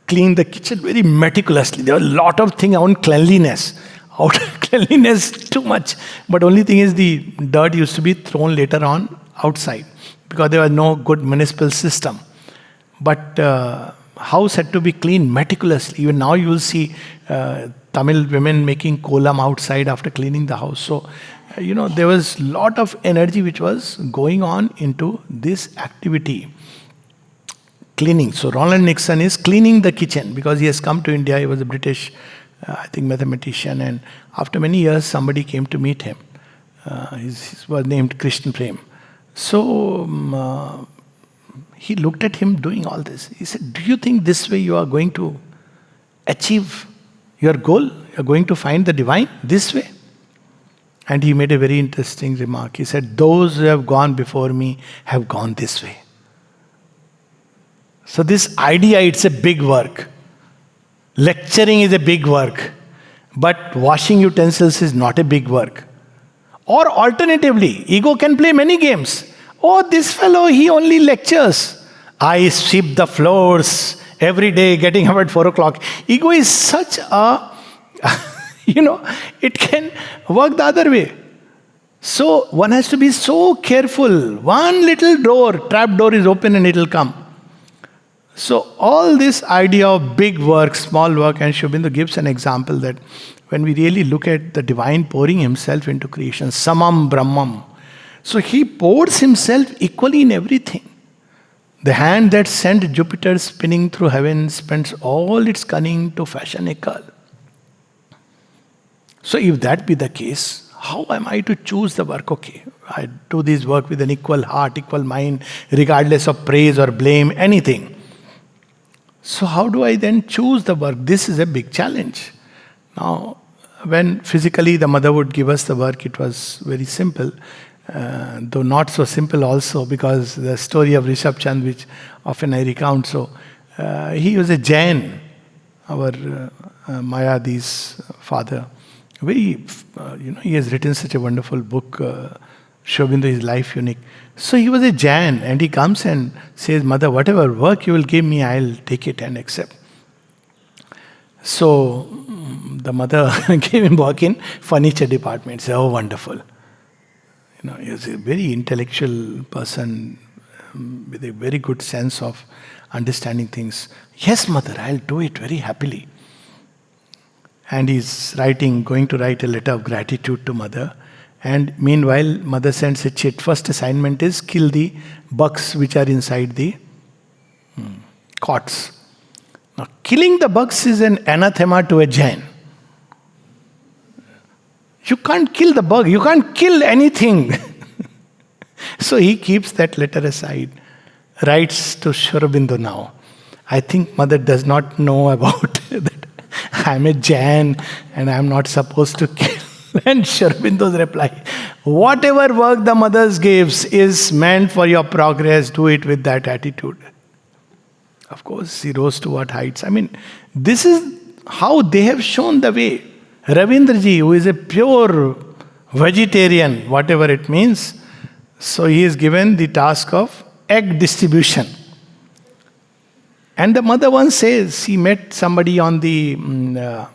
clean the kitchen very meticulously. There were a lot of things on cleanliness. Outer cleanliness too much. But only thing is the dirt used to be thrown later on outside because there was no good municipal system. But house had to be cleaned meticulously. Even now you will see Tamil women making kolam outside after cleaning the house. So, there was a lot of energy which was going on into this activity. Cleaning. So Roland Nixon is cleaning the kitchen because he has come to India. He was a British I think mathematician, and after many years somebody came to meet him. He was named Krishna Prem. So he looked at him doing all this. He said, do you think this way you are going to achieve your goal? You are going to find the divine this way? And he made a very interesting remark. He said, those who have gone before me have gone this way. So this idea, it's a big work. Lecturing is a big work, but washing utensils is not a big work. Or alternatively, ego can play many games. Oh, this fellow, he only lectures. I sweep the floors every day, getting up at 4 o'clock. Ego is such a, it can work the other way. So one has to be so careful. One little door, trap door is open and it will come. So all this idea of big work, small work, and Sri Aurobindo gives an example that when we really look at the divine pouring himself into creation, samam brahmam. So he pours himself equally in everything. The hand that sent Jupiter spinning through heaven spends all its cunning to fashion a curl. So if that be the case, how am I to choose the work? Okay, I do this work with an equal heart, equal mind, regardless of praise or blame, anything. So how do I then choose the work? This is a big challenge. Now, when physically the mother would give us the work, it was very simple. Though not so simple also, because the story of Rishabh Chand, which often I recount. So, he was a Jain, our Mayadi's father. Very, he has written such a wonderful book, Sri Aurobindo, His Life Unique. So he was a Jain, and he comes and says, Mother, whatever work you will give me, I'll take it and accept. So the mother gave him work in furniture department. Said, oh, wonderful. He was a very intellectual person with a very good sense of understanding things. Yes, mother, I'll do it very happily. And he's going to write a letter of gratitude to mother. And meanwhile, mother sends a chit. First assignment is kill the bugs which are inside the cots. Now, killing the bugs is an anathema to a Jain. You can't kill the bug. You can't kill anything. So he keeps that letter aside. Writes to Sri Aurobindo now. I think mother does not know about that. I'm a Jain and I'm not supposed to kill. And Sri Aurobindo's reply, whatever work the mothers gives is meant for your progress, do it with that attitude. Of course, he rose to what heights. This is how they have shown the way. Ravindraji, who is a pure vegetarian, whatever it means, so he is given the task of egg distribution. And the mother once says, he met somebody on the...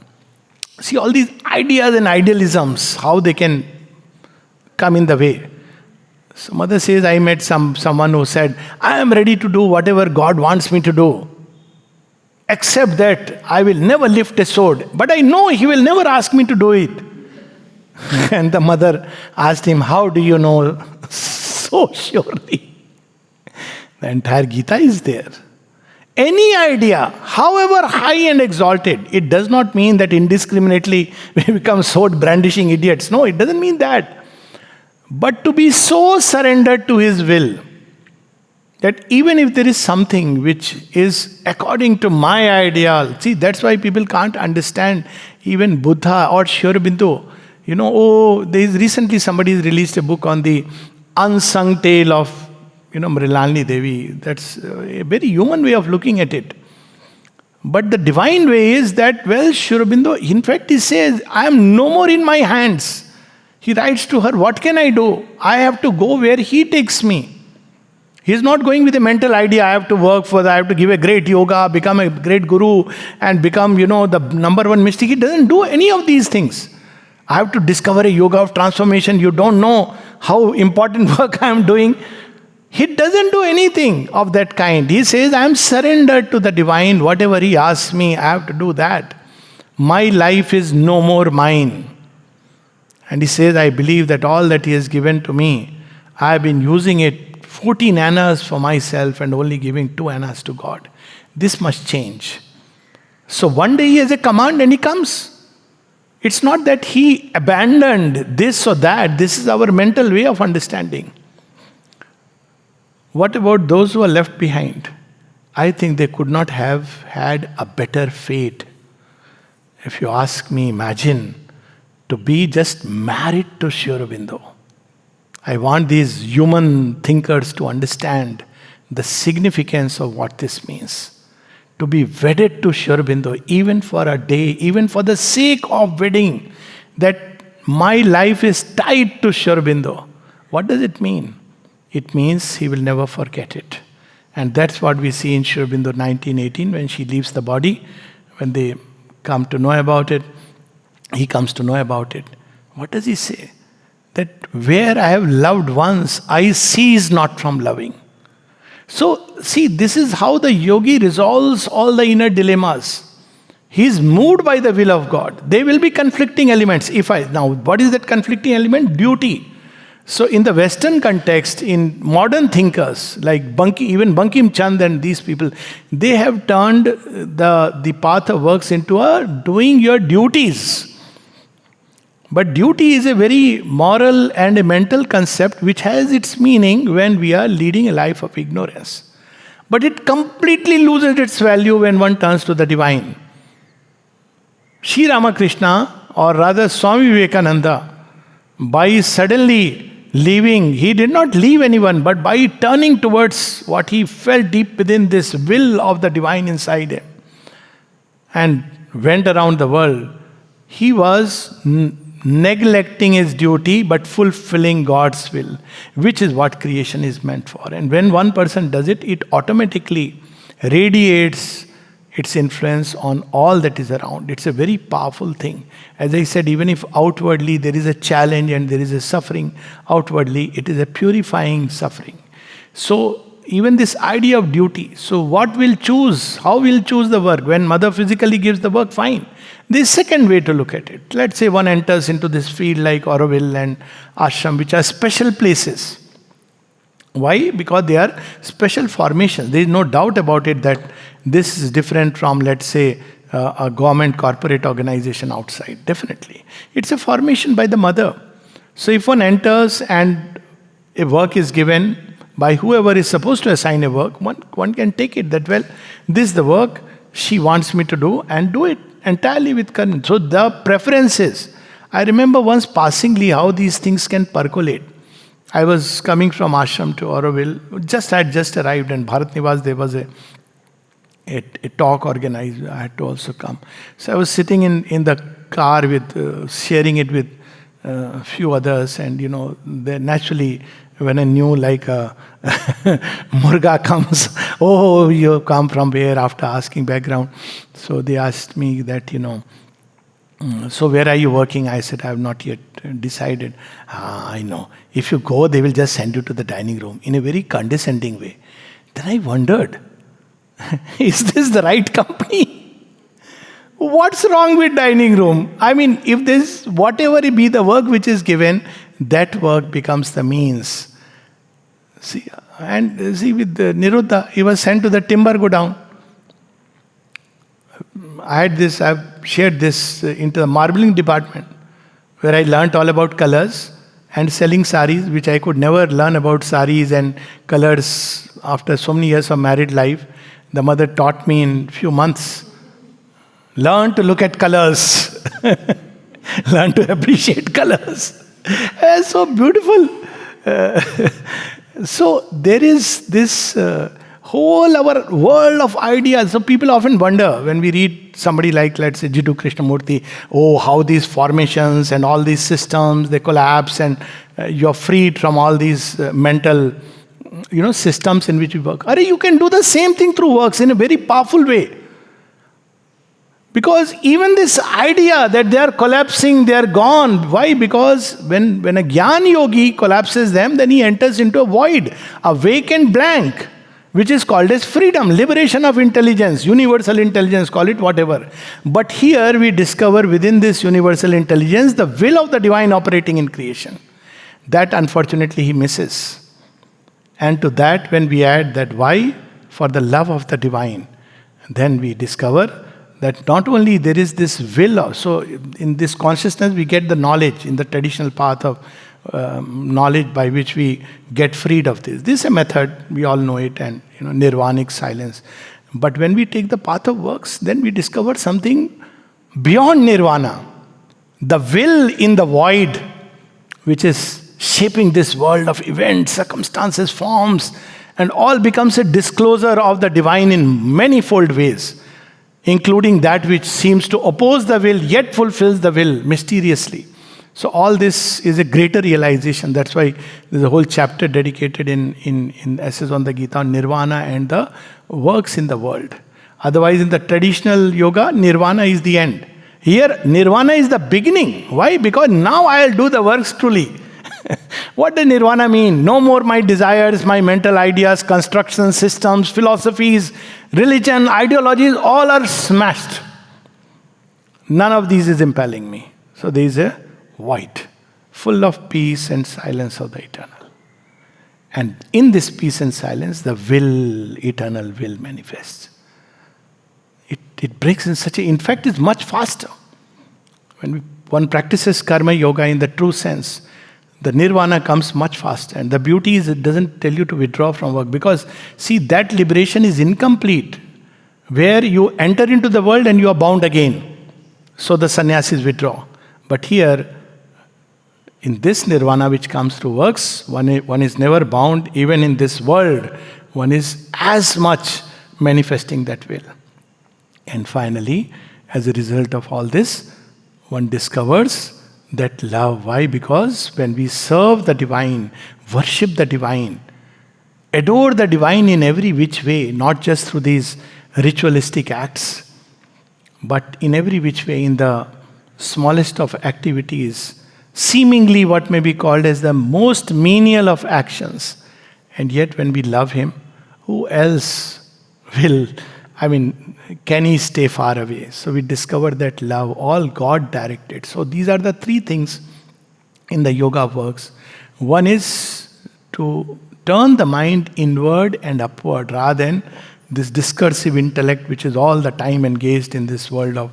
see all these ideas and idealisms, how they can come in the way. So mother says, I met someone who said, I am ready to do whatever God wants me to do. Except that I will never lift a sword. But I know he will never ask me to do it. And the mother asked him, how do you know so surely? The entire Gita is there. Any idea, however high and exalted, it does not mean that indiscriminately we become sword brandishing idiots. No, it doesn't mean that. But to be so surrendered to his will, that even if there is something which is according to my ideal, see, that's why people can't understand even Buddha or Sri Aurobindo. Recently somebody has released a book on the unsung tale of Mrilalini Devi. That's a very human way of looking at it. But the divine way is that, Sri Aurobindo, in fact, he says, I am no more in my hands. He writes to her, what can I do? I have to go where he takes me. He is not going with a mental idea, I have to work for that, I have to give a great yoga, become a great guru, and become, the number one mystic. He doesn't do any of these things. I have to discover a yoga of transformation. You don't know how important work I am doing. He doesn't do anything of that kind. He says, I am surrendered to the divine. Whatever he asks me, I have to do that. My life is no more mine. And he says, I believe that all that he has given to me, I have been using it 14 annas for myself and only giving 2 annas to God. This must change. So one day he has a command and he comes. It's not that he abandoned this or that. This is our mental way of understanding. What about those who are left behind? I think they could not have had a better fate. If you ask me, imagine to be just married to Sri Aurobindo. I want these human thinkers to understand the significance of what this means. To be wedded to Sri Aurobindo, even for a day, even for the sake of wedding, that my life is tied to Sri Aurobindo. What does it mean? It means he will never forget it. And that's what we see in Sri Aurobindo 1918 when she leaves the body. When they come to know about it, he comes to know about it. What does he say? That where I have loved once, I cease not from loving. So, see, this is how the yogi resolves all the inner dilemmas. He is moved by the will of God. There will be conflicting elements. Now, what is that conflicting element? Duty. So, in the Western context, in modern thinkers like even Bankim Chand and these people, they have turned the path of works into a doing your duties. But duty is a very moral and a mental concept which has its meaning when we are leading a life of ignorance. But it completely loses its value when one turns to the divine. Sri Ramakrishna, or rather Swami Vivekananda, by suddenly leaving, he did not leave anyone, but by turning towards what he felt deep within, this will of the divine inside him, and went around the world, he was neglecting his duty but fulfilling God's will, which is what creation is meant for. And when one person does it, it automatically radiates its influence on all that is around. It's a very powerful thing. As I said, even if outwardly there is a challenge and there is a suffering, outwardly it is a purifying suffering. So even this idea of duty. So what will choose? How will choose the work? When mother physically gives the work, fine. The second way to look at it. Let's say one enters into this field like Auroville and Ashram, which are special places. Why? Because they are special formations. There is no doubt about it that this is different from, let's say, a government corporate organization outside. Definitely. It's a formation by the mother. So if one enters and a work is given by whoever is supposed to assign a work, one can take it that, well, this is the work she wants me to do, and do it entirely with courage. So the preferences. I remember once passingly how these things can percolate. I was coming from ashram to Auroville. I had just arrived, and Bharat Nivas, there was a talk organized. I had to also come. So I was sitting in the car with sharing it with a few others, and they naturally, when a new like a murga comes, oh, you come from where, after asking background. So they asked me that, so where are you working? I said, I have not yet decided. I know. If you go, they will just send you to the dining room in a very condescending way. Then I wondered, is this the right company? What's wrong with dining room? I mean, if this, whatever it be the work which is given, that work becomes the means. See, with Niruddha, he was sent to the timber go down. I've shared this into the marbling department, where I learnt all about colors and selling saris, which I could never learn about saris and colors after so many years of married life. The mother taught me in few months. Learn to look at colors. Learn to appreciate colors. It's so beautiful. So there is this whole our world of ideas. So people often wonder when we read somebody like, let's say, Jiddu Krishnamurti, oh, how these formations and all these systems, they collapse, and you're freed from all these mental systems in which we work. You can do the same thing through works in a very powerful way. Because even this idea that they are collapsing, they are gone. Why? Because when a Jnana Yogi collapses them, then he enters into a void, a vacant blank, which is called as freedom, liberation of intelligence, universal intelligence, call it whatever. But here we discover within this universal intelligence the will of the divine operating in creation. That unfortunately he misses. And to that, when we add that why? For the love of the divine, then we discover that not only there is this will, so in this consciousness we get the knowledge in the traditional path of knowledge by which we get freed of this. This is a method, we all know it, and nirvanic silence. But when we take the path of works, then we discover something beyond nirvana. The will in the void, which is shaping this world of events, circumstances, forms, and all becomes a disclosure of the divine in manifold ways, including that which seems to oppose the will, yet fulfills the will mysteriously. So all this is a greater realization. That's why there's a whole chapter dedicated in essays on the Gita on nirvana and the works in the world. Otherwise, in the traditional yoga, nirvana is the end. Here, nirvana is the beginning. Why? Because now I'll do the works truly. What does nirvana mean? No more my desires, my mental ideas, constructions, systems, philosophies, religion, ideologies, all are smashed. None of these is impelling me. So there is a void, full of peace and silence of the eternal. And in this peace and silence, the will, eternal will manifests. It breaks in such a, in fact, it's much faster. When one practices karma yoga in the true sense, the nirvana comes much faster. And the beauty is it doesn't tell you to withdraw from work. Because, see, that liberation is incomplete. Where you enter into the world and you are bound again. So the sannyasis withdraw. But here, in this nirvana which comes through works, one is never bound. Even in this world, one is as much manifesting that will. And finally, as a result of all this, one discovers that love. Why? Because when we serve the divine, worship the divine, adore the divine in every which way, not just through these ritualistic acts, but in every which way, in the smallest of activities, seemingly what may be called as the most menial of actions. And yet when we love him, who else will, can he stay far away? So we discover that love, all God directed. So these are the three things in the yoga works. One is to turn the mind inward and upward rather than this discursive intellect which is all the time engaged in this world of,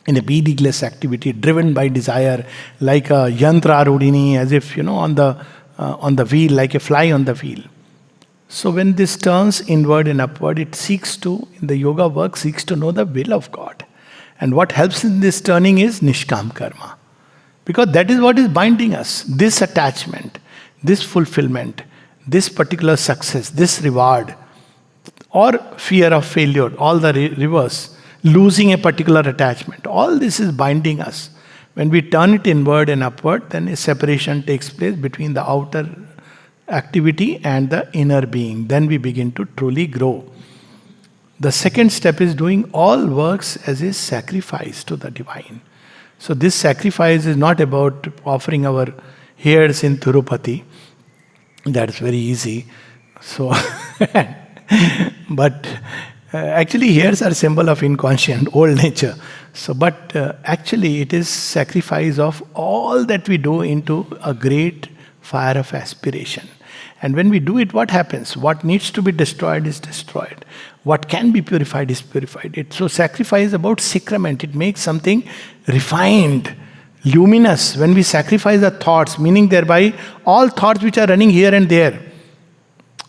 in a meaningless activity, driven by desire, like a yantra rudini, as if, on the wheel, like a fly on the wheel. So when this turns inward and upward, it seeks to, in the yoga work, seeks to know the will of God. And what helps in this turning is nishkam karma. Because that is what is binding us. This attachment, this fulfillment, this particular success, this reward, or fear of failure, all the reverse, losing a particular attachment. All this is binding us. When we turn it inward and upward, then a separation takes place between the outer activity and the inner being. Then we begin to truly grow. The second step is doing all works as a sacrifice to the divine. So this sacrifice is not about offering our hairs in Tirupati. That's very easy. So, but actually hairs are symbol of inconscient, old nature. So, but actually it is sacrifice of all that we do into a great fire of aspiration. And when we do it, what happens? What needs to be destroyed is destroyed. What can be purified is purified. So sacrifice is about sacrament. It makes something refined, luminous. When we sacrifice the thoughts, meaning thereby all thoughts which are running here and there,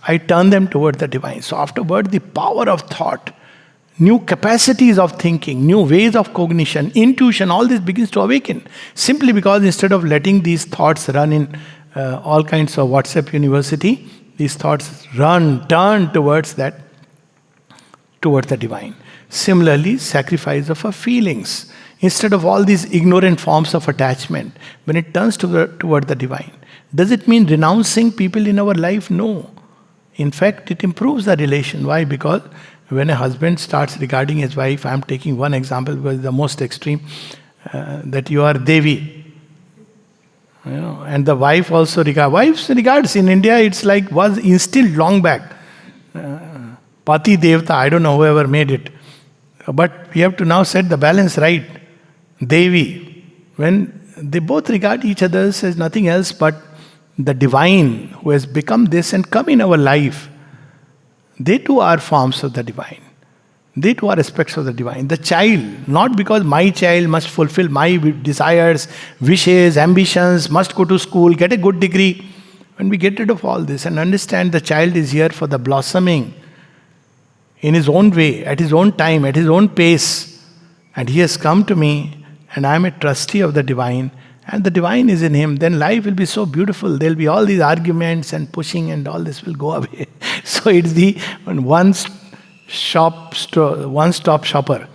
I turn them toward the divine. So afterward, the power of thought, new capacities of thinking, new ways of cognition, intuition, all this begins to awaken. Simply because instead of letting these thoughts run in all kinds of WhatsApp university, these thoughts turn towards the divine. Similarly, sacrifice of our feelings. Instead of all these ignorant forms of attachment, when it turns toward the divine. Does it mean renouncing people in our life? No. In fact, it improves the relation. Why? Because when a husband starts regarding his wife, I am taking one example because the most extreme, that you are Devi. And the wife also regards in India, it's like was instilled long back. Pati Devta, I don't know whoever made it. But we have to now set the balance right. Devi. When they both regard each other as nothing else but the divine who has become this and come in our life, they too are forms of the divine. They too are aspects of the divine. The child, not because my child must fulfill my desires, wishes, ambitions, must go to school, get a good degree. When we get rid of all this and understand the child is here for the blossoming in his own way, at his own time, at his own pace, and he has come to me and I am a trustee of the divine, and the divine is in him, then life will be so beautiful. There will be all these arguments and pushing and all this will go away. So it's the one-stop shopper.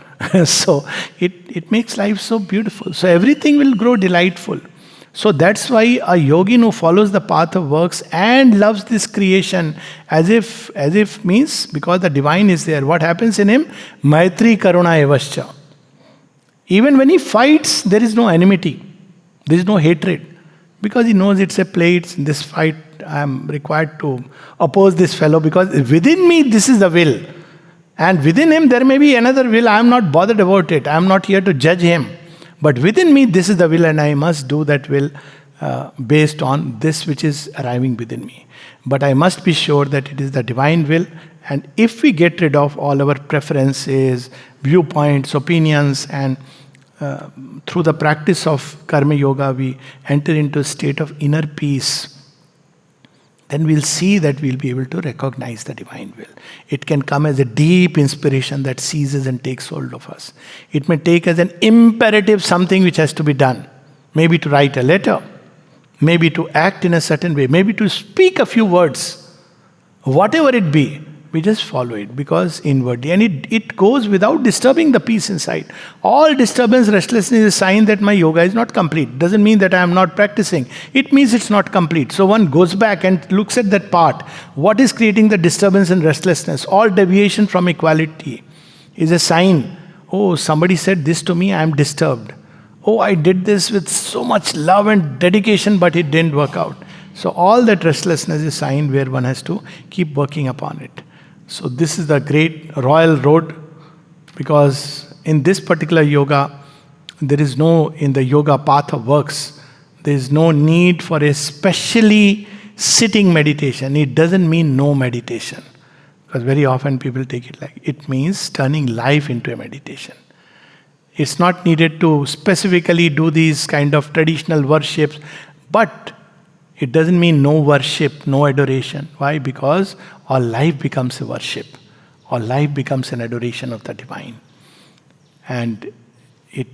So it makes life so beautiful. So everything will grow delightful. So that's why a yogin who follows the path of works and loves this creation as if means because the divine is there. What happens in him? Maitri Karuna Evascha. Even when he fights, there is no enmity. There is no hatred. Because he knows it's a play, it's in this fight, I am required to oppose this fellow because within me this is the will. And within him there may be another will, I am not bothered about it. I am not here to judge him. But within me this is the will and I must do that will based on this which is arriving within me. But I must be sure that it is the divine will. And if we get rid of all our preferences, viewpoints, opinions, and through the practice of karma yoga, we enter into a state of inner peace, then we'll see that we'll be able to recognize the divine will. It can come as a deep inspiration that seizes and takes hold of us. It may take as an imperative something which has to be done. Maybe to write a letter, maybe to act in a certain way, maybe to speak a few words. Whatever it be, we just follow it because inwardly. And it goes without disturbing the peace inside. All disturbance, restlessness is a sign that my yoga is not complete. Doesn't mean that I am not practicing. It means it's not complete. So one goes back and looks at that part. What is creating the disturbance and restlessness? All deviation from equality is a sign. Oh, somebody said this to me, I am disturbed. Oh, I did this with so much love and dedication, but it didn't work out. So all that restlessness is a sign where one has to keep working upon it. So this is the great royal road, because in this particular yoga, there is no, in the yoga path of works, there is no need for a specially sitting meditation. It doesn't mean no meditation. Because very often people take it like, it means turning life into a meditation. It's not needed to specifically do these kind of traditional worships, but it doesn't mean no worship, no adoration. Why? Because all life becomes a worship. All life becomes an adoration of the divine. And it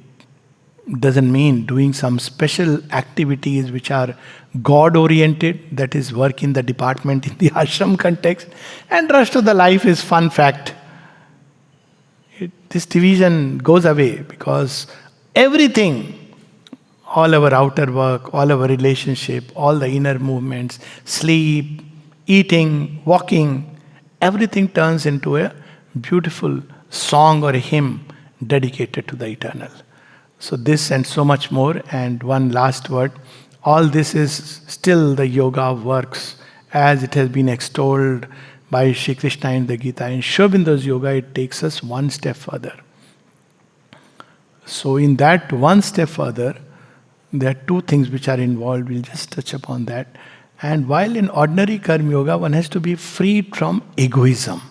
doesn't mean doing some special activities which are God-oriented, that is work in the department in the ashram context, and rest of the life is fun fact. This division goes away because everything, all our outer work, all our relationship, all the inner movements, sleep, eating, walking, everything turns into a beautiful song or a hymn dedicated to the eternal. So this and so much more. And one last word. All this is still the yoga of works as it has been extolled by Shri Krishna in the Gita. In Sri Aurobindo's yoga, it takes us one step further. So in that one step further, there are two things which are involved. We'll just touch upon that. And while in ordinary karma yoga, one has to be freed from egoism.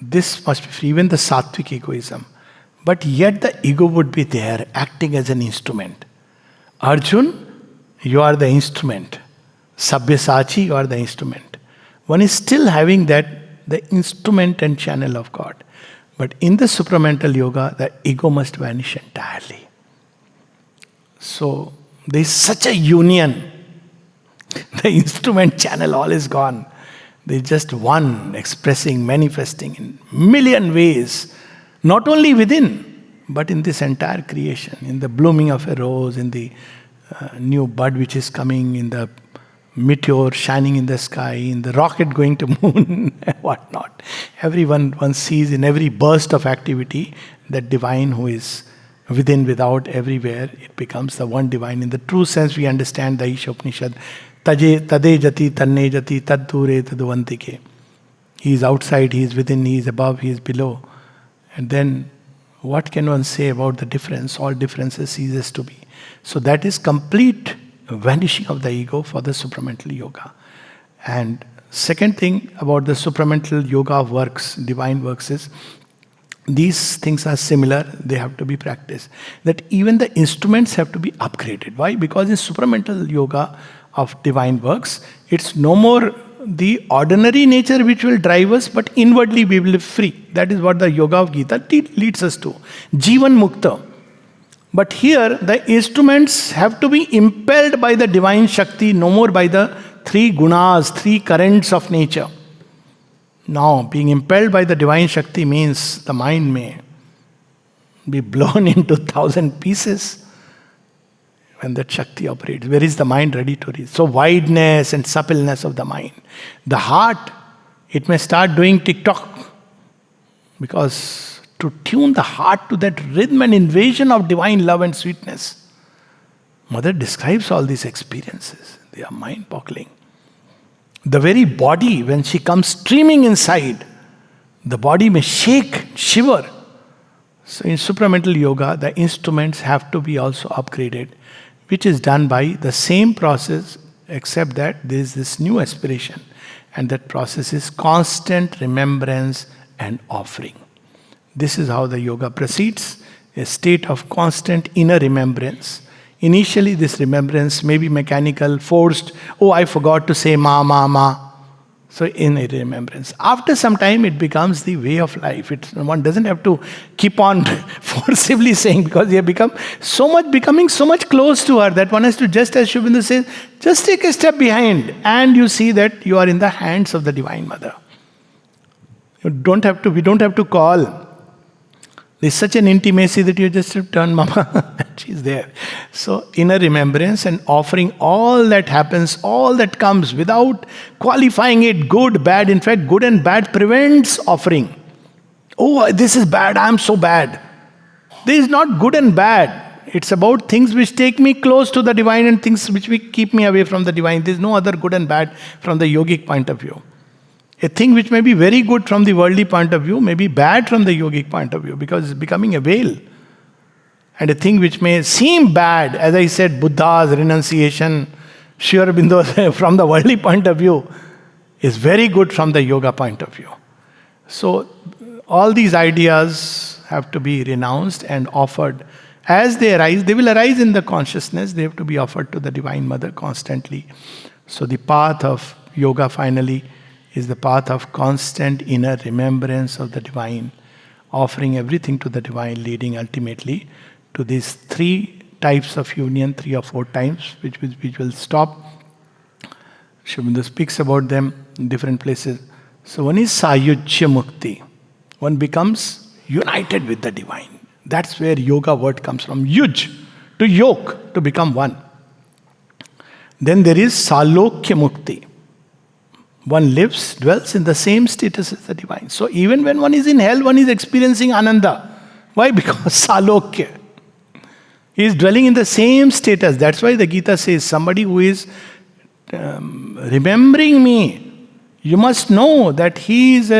This must be free, even the sattvic egoism. But yet the ego would be there, acting as an instrument. Arjun, you are the instrument. Sabyasachi, you are the instrument. One is still having that, the instrument and channel of God. But in the supramental yoga, the ego must vanish entirely. So there is such a union. The instrument channel, all is gone. There is just one expressing, manifesting in million ways. Not only within, but in this entire creation. In the blooming of a rose, in the new bud which is coming, in the meteor shining in the sky, in the rocket going to moon, and whatnot. One sees in every burst of activity that divine who is within, without, everywhere. It becomes the one divine. In the true sense, we understand the Isha Upanishad. Tade jati, tanne jati, tad dure taduvantike. He is outside, he is within, he is above, he is below. And then, what can one say about the difference? All differences ceases to be. So that is complete vanishing of the ego for the supramental yoga. And second thing about the supramental yoga of works, divine works, is these things are similar, they have to be practiced. That even the instruments have to be upgraded. Why? Because in supramental yoga of divine works, it's no more the ordinary nature which will drive us, but inwardly we will live free. That is what the yoga of Gita leads us to. Jivan Mukta. But here, the instruments have to be impelled by the divine Shakti, no more by the three gunas, three currents of nature. Now, being impelled by the divine Shakti means the mind may be blown into 1,000 pieces. when that Shakti operates. Where is the mind ready to reach? So wideness and suppleness of the mind. The heart, it may start doing TikTok, because to tune the heart to that rhythm and invasion of divine love and sweetness. Mother describes all these experiences. They are mind-boggling. The very body, when she comes streaming inside, the body may shake, shiver. So in supramental yoga, the instruments have to be also upgraded, which is done by the same process, except that there is this new aspiration. And that process is constant remembrance and offering. This is how the yoga proceeds, a state of constant inner remembrance. Initially, this remembrance may be mechanical, forced. Oh, I forgot to say ma, ma, ma. So, inner remembrance. After some time, it becomes the way of life. One doesn't have to keep on forcibly saying, because you have becoming so much close to her that one has to, just as Shubhendu says, just take a step behind, and you see that you are in the hands of the Divine Mother. We don't have to call. There's such an intimacy that you just turn mama, and she's there. So inner remembrance and offering all that happens, all that comes without qualifying it good, bad. In fact, good and bad prevents offering. Oh, this is bad, I'm so bad. There is not good and bad. It's about things which take me close to the divine and things which keep me away from the divine. There's no other good and bad from the yogic point of view. A thing which may be very good from the worldly point of view may be bad from the yogic point of view, because it's becoming a veil. And a thing which may seem bad, as I said, Buddha's renunciation, Sri Aurobindo from the worldly point of view, is very good from the yoga point of view. So all these ideas have to be renounced and offered. As they arise, they will arise in the consciousness. They have to be offered to the Divine Mother constantly. So the path of yoga finally is the path of constant inner remembrance of the Divine, offering everything to the Divine, leading ultimately to these three types of union, 3 or 4 times, which will stop. Shubhendu speaks about them in different places. So one is Sayujya Mukti. One becomes united with the Divine. That's where yoga word comes from. Yuj, to yoke, to become one. Then there is Salokya Mukti. One dwells in the same status as the Divine. So even when one is in hell, one is experiencing Ananda. Why? Because Salokya. He is dwelling in the same status. That's why the Gita says, somebody who is remembering me, you must know that he is,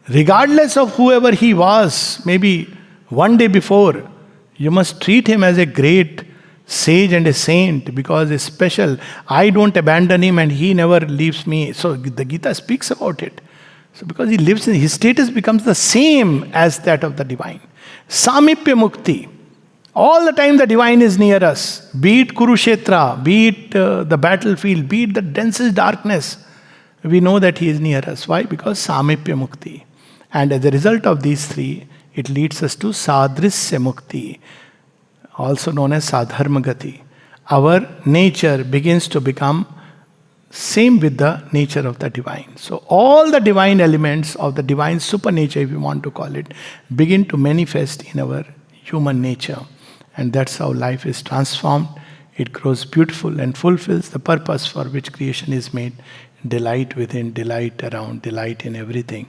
regardless of whoever he was, maybe one day before, you must treat him as a great sage and a saint, because it's special. I don't abandon him and he never leaves me. So the Gita speaks about it. So because he lives in, his status becomes the same as that of the Divine. Samipya Mukti. All the time the Divine is near us. Be it Kurukshetra, be it the battlefield, be it the densest darkness. We know that he is near us. Why? Because Samipya Mukti. And as a result of these 3, it leads us to Sadrisya Mukti, also known as Sadharma Gati. Our nature begins to become same with the nature of the Divine. So all the divine elements of the divine supernature, if you want to call it, begin to manifest in our human nature. And that's how life is transformed. It grows beautiful and fulfills the purpose for which creation is made. Delight within, delight around, delight in everything.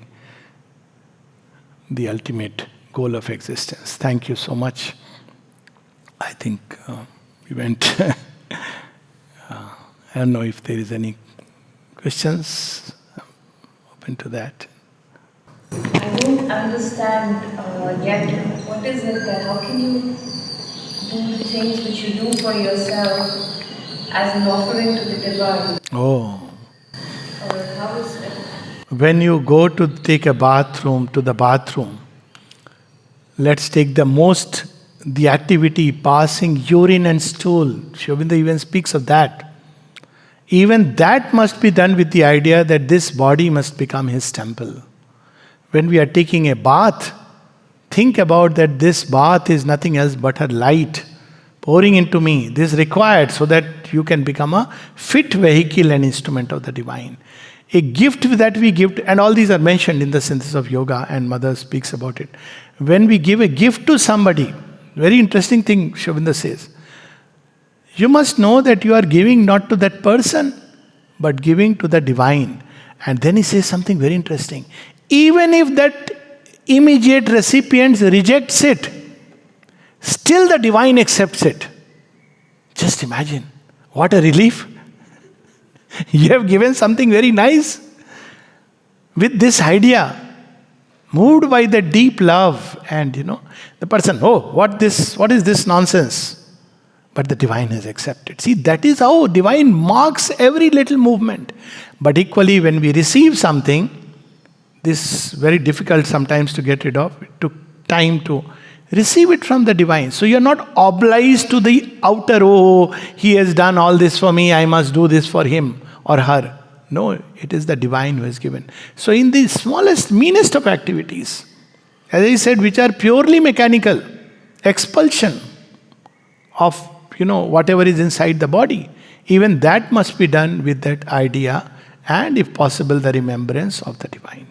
The ultimate goal of existence. Thank you so much. I think we went. I don't know if there is any questions. I'm open to that. I don't understand yet. What is it that? How can you do the things which you do for yourself as an offering to the divine? Oh. How is it? When you go to take a bathroom, let's take the activity passing urine and stool. Sri Aurobindo even speaks of that. Even that must be done with the idea that this body must become his temple. When we are taking a bath, think about that this bath is nothing else but her light pouring into me. This is required so that you can become a fit vehicle and instrument of the Divine. A gift that we give, and all these are mentioned in the Synthesis of Yoga, and Mother speaks about it. When we give a gift to somebody, very interesting thing Shri Aurobindo says, You must know that you are giving not to that person, but giving to the divine. And then he says something very interesting. Even if that immediate recipient rejects it, still the divine accepts it. Just imagine. What a relief. You have given something very nice. With this idea, moved by the deep love, and the person, what is this nonsense? But the divine has accepted. See, that is how divine marks every little movement. But equally, when we receive something, this is very difficult sometimes to get rid of. It took time to receive it from the divine. So you're not obliged to the outer, he has done all this for me, I must do this for him or her. No, it is the divine who has given. So in the smallest, meanest of activities, as I said, which are purely mechanical, expulsion of whatever is inside the body, even that must be done with that idea, and if possible, the remembrance of the divine.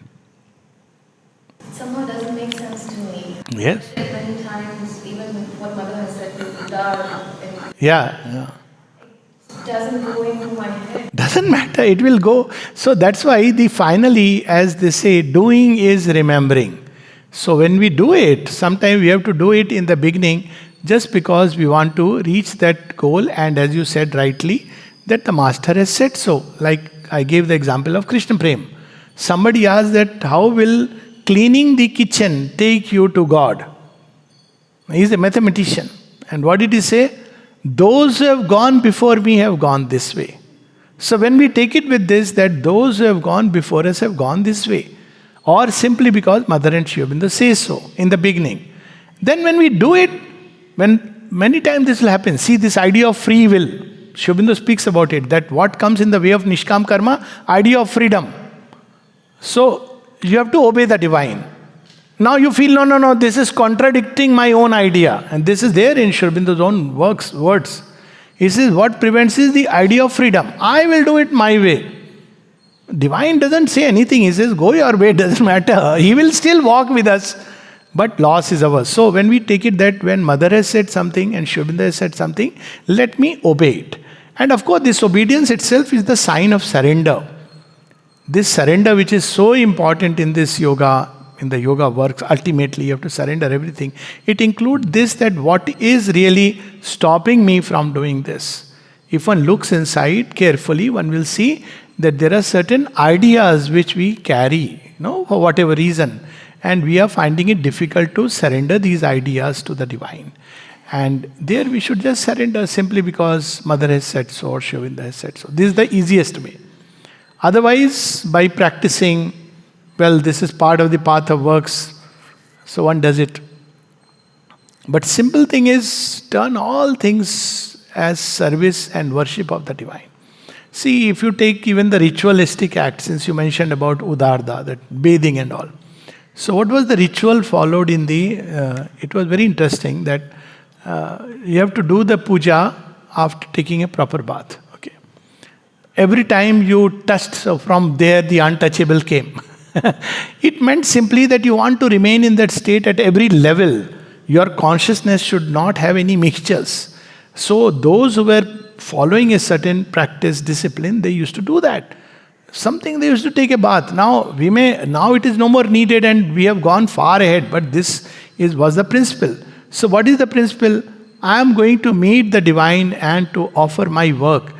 It somehow doesn't make sense to me. Yes. Many times, even what Mother has said with Udar, Yeah. it doesn't go into my head. Doesn't matter, it will go. So that's why finally, as they say, doing is remembering. So when we do it, sometimes we have to do it in the beginning just because we want to reach that goal, and as you said rightly, that the master has said so. Like I gave the example of Krishna Prem. Somebody asked that how will cleaning the kitchen take you to God? He is a mathematician. And what did he say? Those who have gone before me have gone this way. So when we take it with this, that those who have gone before us have gone this way, or simply because Mother and Sri Aurobindo say so in the beginning, then when we do it, when many times this will happen. See, this idea of free will, Sri Aurobindo speaks about it, that what comes in the way of Nishkam Karma, idea of freedom. So you have to obey the divine. Now you feel, no, this is contradicting my own idea. And this is there in Sri Aurobindo's own words. He says, what prevents is the idea of freedom. I will do it my way. Divine doesn't say anything. He says, go your way, doesn't matter. He will still walk with us. But loss is ours. So when we take it that when Mother has said something and Sri Aurobindo has said something, let me obey it. And of course, this obedience itself is the sign of surrender. This surrender, which is so important in this yoga, in the yoga works, ultimately you have to surrender everything. It includes this, that what is really stopping me from doing this. If one looks inside carefully, one will see that there are certain ideas which we carry, for whatever reason. And we are finding it difficult to surrender these ideas to the divine. And there we should just surrender simply because Mother has said so or Sri Aurobindo has said so. This is the easiest way. Otherwise, by practicing, this is part of the path of works, so one does it. But simple thing is, turn all things as service and worship of the divine. See, if you take even the ritualistic act, since you mentioned about Udarda, that bathing and all. So what was the ritual followed in it was very interesting that you have to do the puja after taking a proper bath. Okay. Every time you touched, so from there the untouchable came. It meant simply that you want to remain in that state at every level. Your consciousness should not have any mixtures. So those who were following a certain practice, discipline, they used to do that. Something they used to take a bath. Now it is no more needed and we have gone far ahead, but this was the principle. So what is the principle? I am going to meet the divine and to offer my work.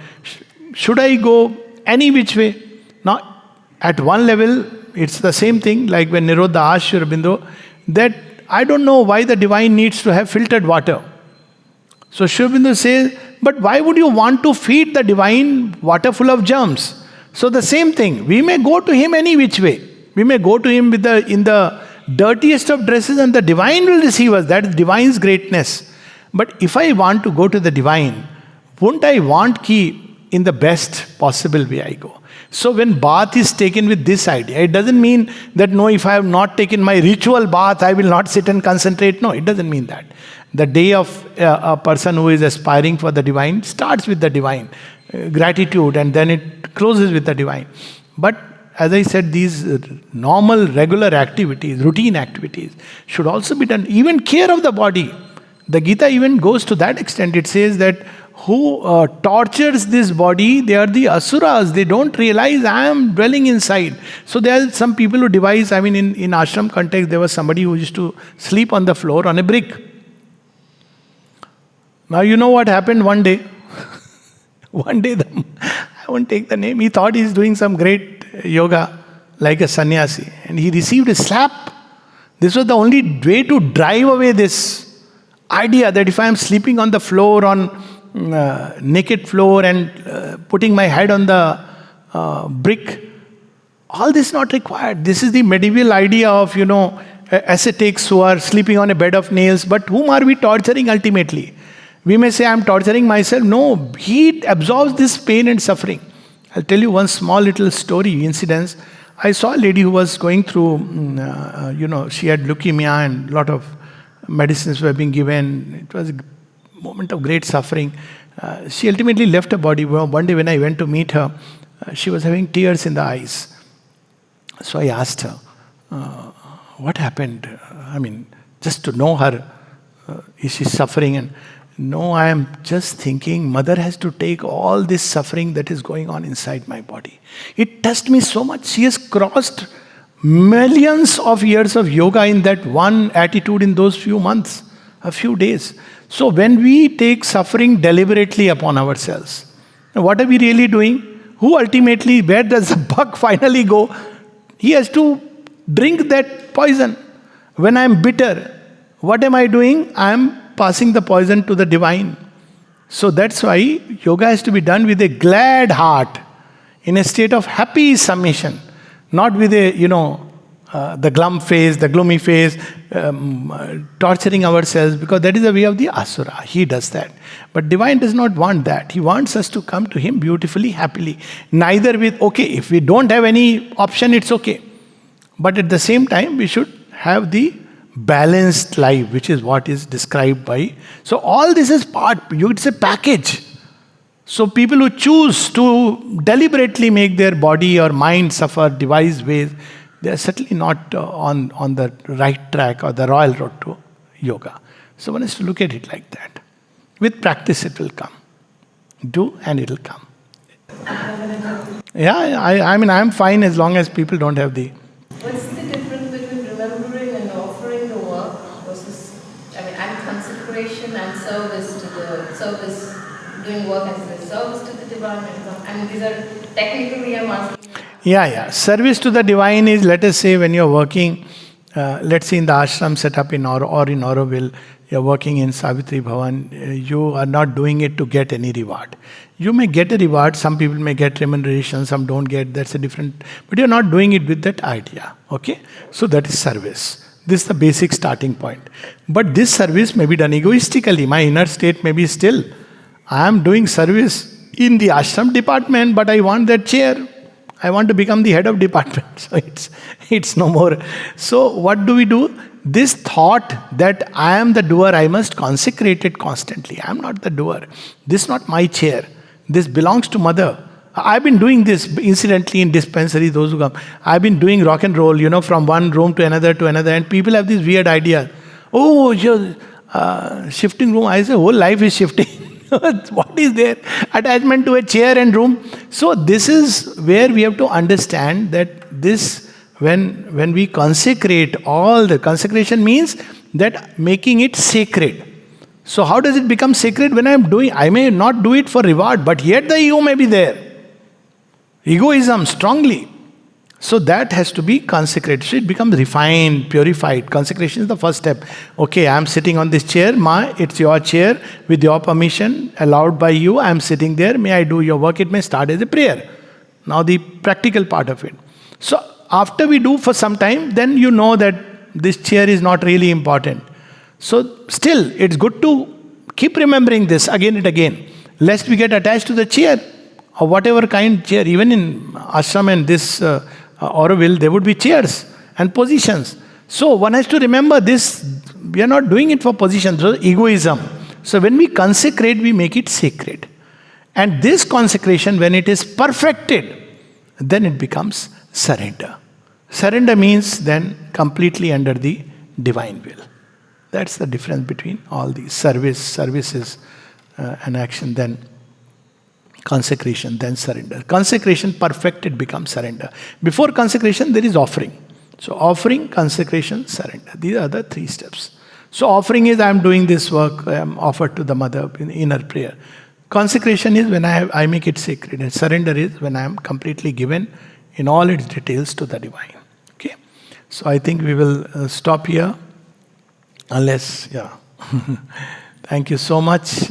Should I go any which way? Now, at one level, it's the same thing, like when Nirodha asked Sri Aurobindo, that I don't know why the divine needs to have filtered water. So Sri Aurobindo says, but why would you want to feed the divine water full of germs? So the same thing, we may go to him any which way. We may go to him in the dirtiest of dresses and the divine will receive us. That is divine's greatness. But if I want to go to the divine, won't I want ki in the best possible way I go? So when bath is taken with this idea, it doesn't mean that no, if I have not taken my ritual bath, I will not sit and concentrate. No, it doesn't mean that. The day of a person who is aspiring for the divine starts with the divine gratitude, and then it closes with the divine. But as I said, these normal, regular activities, routine activities should also be done. Even care of the body. The Gita even goes to that extent. It says that who tortures this body, they are the asuras. They don't realize I am dwelling inside. So there are some people who devise, in ashram context, there was somebody who used to sleep on the floor on a brick. Now you know what happened one day. One day, I won't take the name, he thought he's doing some great yoga like a sannyasi. And he received a slap. This was the only way to drive away this idea that if I am sleeping on the floor, on naked floor, and putting my head on the brick, all this is not required. This is the medieval idea of, ascetics who are sleeping on a bed of nails. But whom are we torturing ultimately? We may say, I am torturing myself. No, he absorbs this pain and suffering. I'll tell you one small little story, incidents. I saw a lady who was going through, she had leukemia and a lot of medicines were being given. It was a moment of great suffering. She ultimately left her body. Well, one day when I went to meet her, she was having tears in the eyes. So I asked her, what happened? Just to know her, is she suffering? And no, I am just thinking, mother has to take all this suffering that is going on inside my body. It touched me so much. She has crossed millions of years of yoga in that one attitude in those few months, a few days. So when we take suffering deliberately upon ourselves, what are we really doing? Who ultimately, where does the buck finally go? He has to drink that poison. When I am bitter, what am I doing? I am passing the poison to the divine. So that's why yoga has to be done with a glad heart, in a state of happy submission, not with a, the glum face, the gloomy face, torturing ourselves, because that is the way of the asura. He does that. But divine does not want that. He wants us to come to him beautifully, happily. Neither with, if we don't have any option, it's okay. But at the same time, we should have the balanced life, which is what is described by. So all this is it's a package. So people who choose to deliberately make their body or mind suffer devised ways, they are certainly not on the right track or the royal road to yoga. So one has to look at it like that. With practice it will come. Do and it will come. Yeah, I'm fine as long as people don't have the... What's the difference between remembering and offering the work versus, and consecration and service, doing work as a service to the divine? These are technically, I'm asking. Yeah. Service to the divine is, let us say, when you're working, let's say in the ashram set up in or in Auroville, you're working in Savitri Bhavan, you are not doing it to get any reward. You may get a reward, some people may get remuneration, some don't get, that's a different, but you're not doing it with that idea, okay? So that is service. This is the basic starting point. But this service may be done egoistically. My inner state may be still, I am doing service in the ashram department, but I want that chair. I want to become the head of department. So it's no more. So what do? This thought that I am the doer, I must consecrate it constantly. I am not the doer. This is not my chair. This belongs to mother. I've been doing this incidentally in dispensary, those who come. I've been doing rock and roll, from one room to another, and people have this weird idea. Oh, you're shifting room. I say, whole life is shifting. What is there? Attachment to a chair and room. So this is where we have to understand that this, when we consecrate, all the consecration means that making it sacred. So how does it become sacred? When I may not do it for reward, but yet the ego may be there. Egoism strongly. So that has to be consecrated. So it becomes refined, purified. Consecration is the first step. Okay, I am sitting on this chair. Ma, it's your chair. With your permission, allowed by you, I am sitting there. May I do your work? It may start as a prayer. Now the practical part of it. So after we do for some time, then you know that this chair is not really important. So still, it's good to keep remembering this again and again, lest we get attached to the chair or whatever kind chair. Even in ashram and this Auroville, there would be chairs and positions. So one has to remember this. We are not doing it for positions, so egoism. So when we consecrate, we make it sacred. And this consecration, when it is perfected, then it becomes surrender. Surrender means then completely under the divine will. That's the difference between all these. Service is an action, then consecration, then surrender. Consecration perfected becomes surrender. Before consecration, there is offering. So offering, consecration, surrender. These are the 3 steps. So offering is I am doing this work, I am offered to the mother in inner prayer. Consecration is when I make it sacred. And surrender is when I am completely given in all its details to the divine. Okay. So I think we will stop here. Unless, yeah. Thank you so much.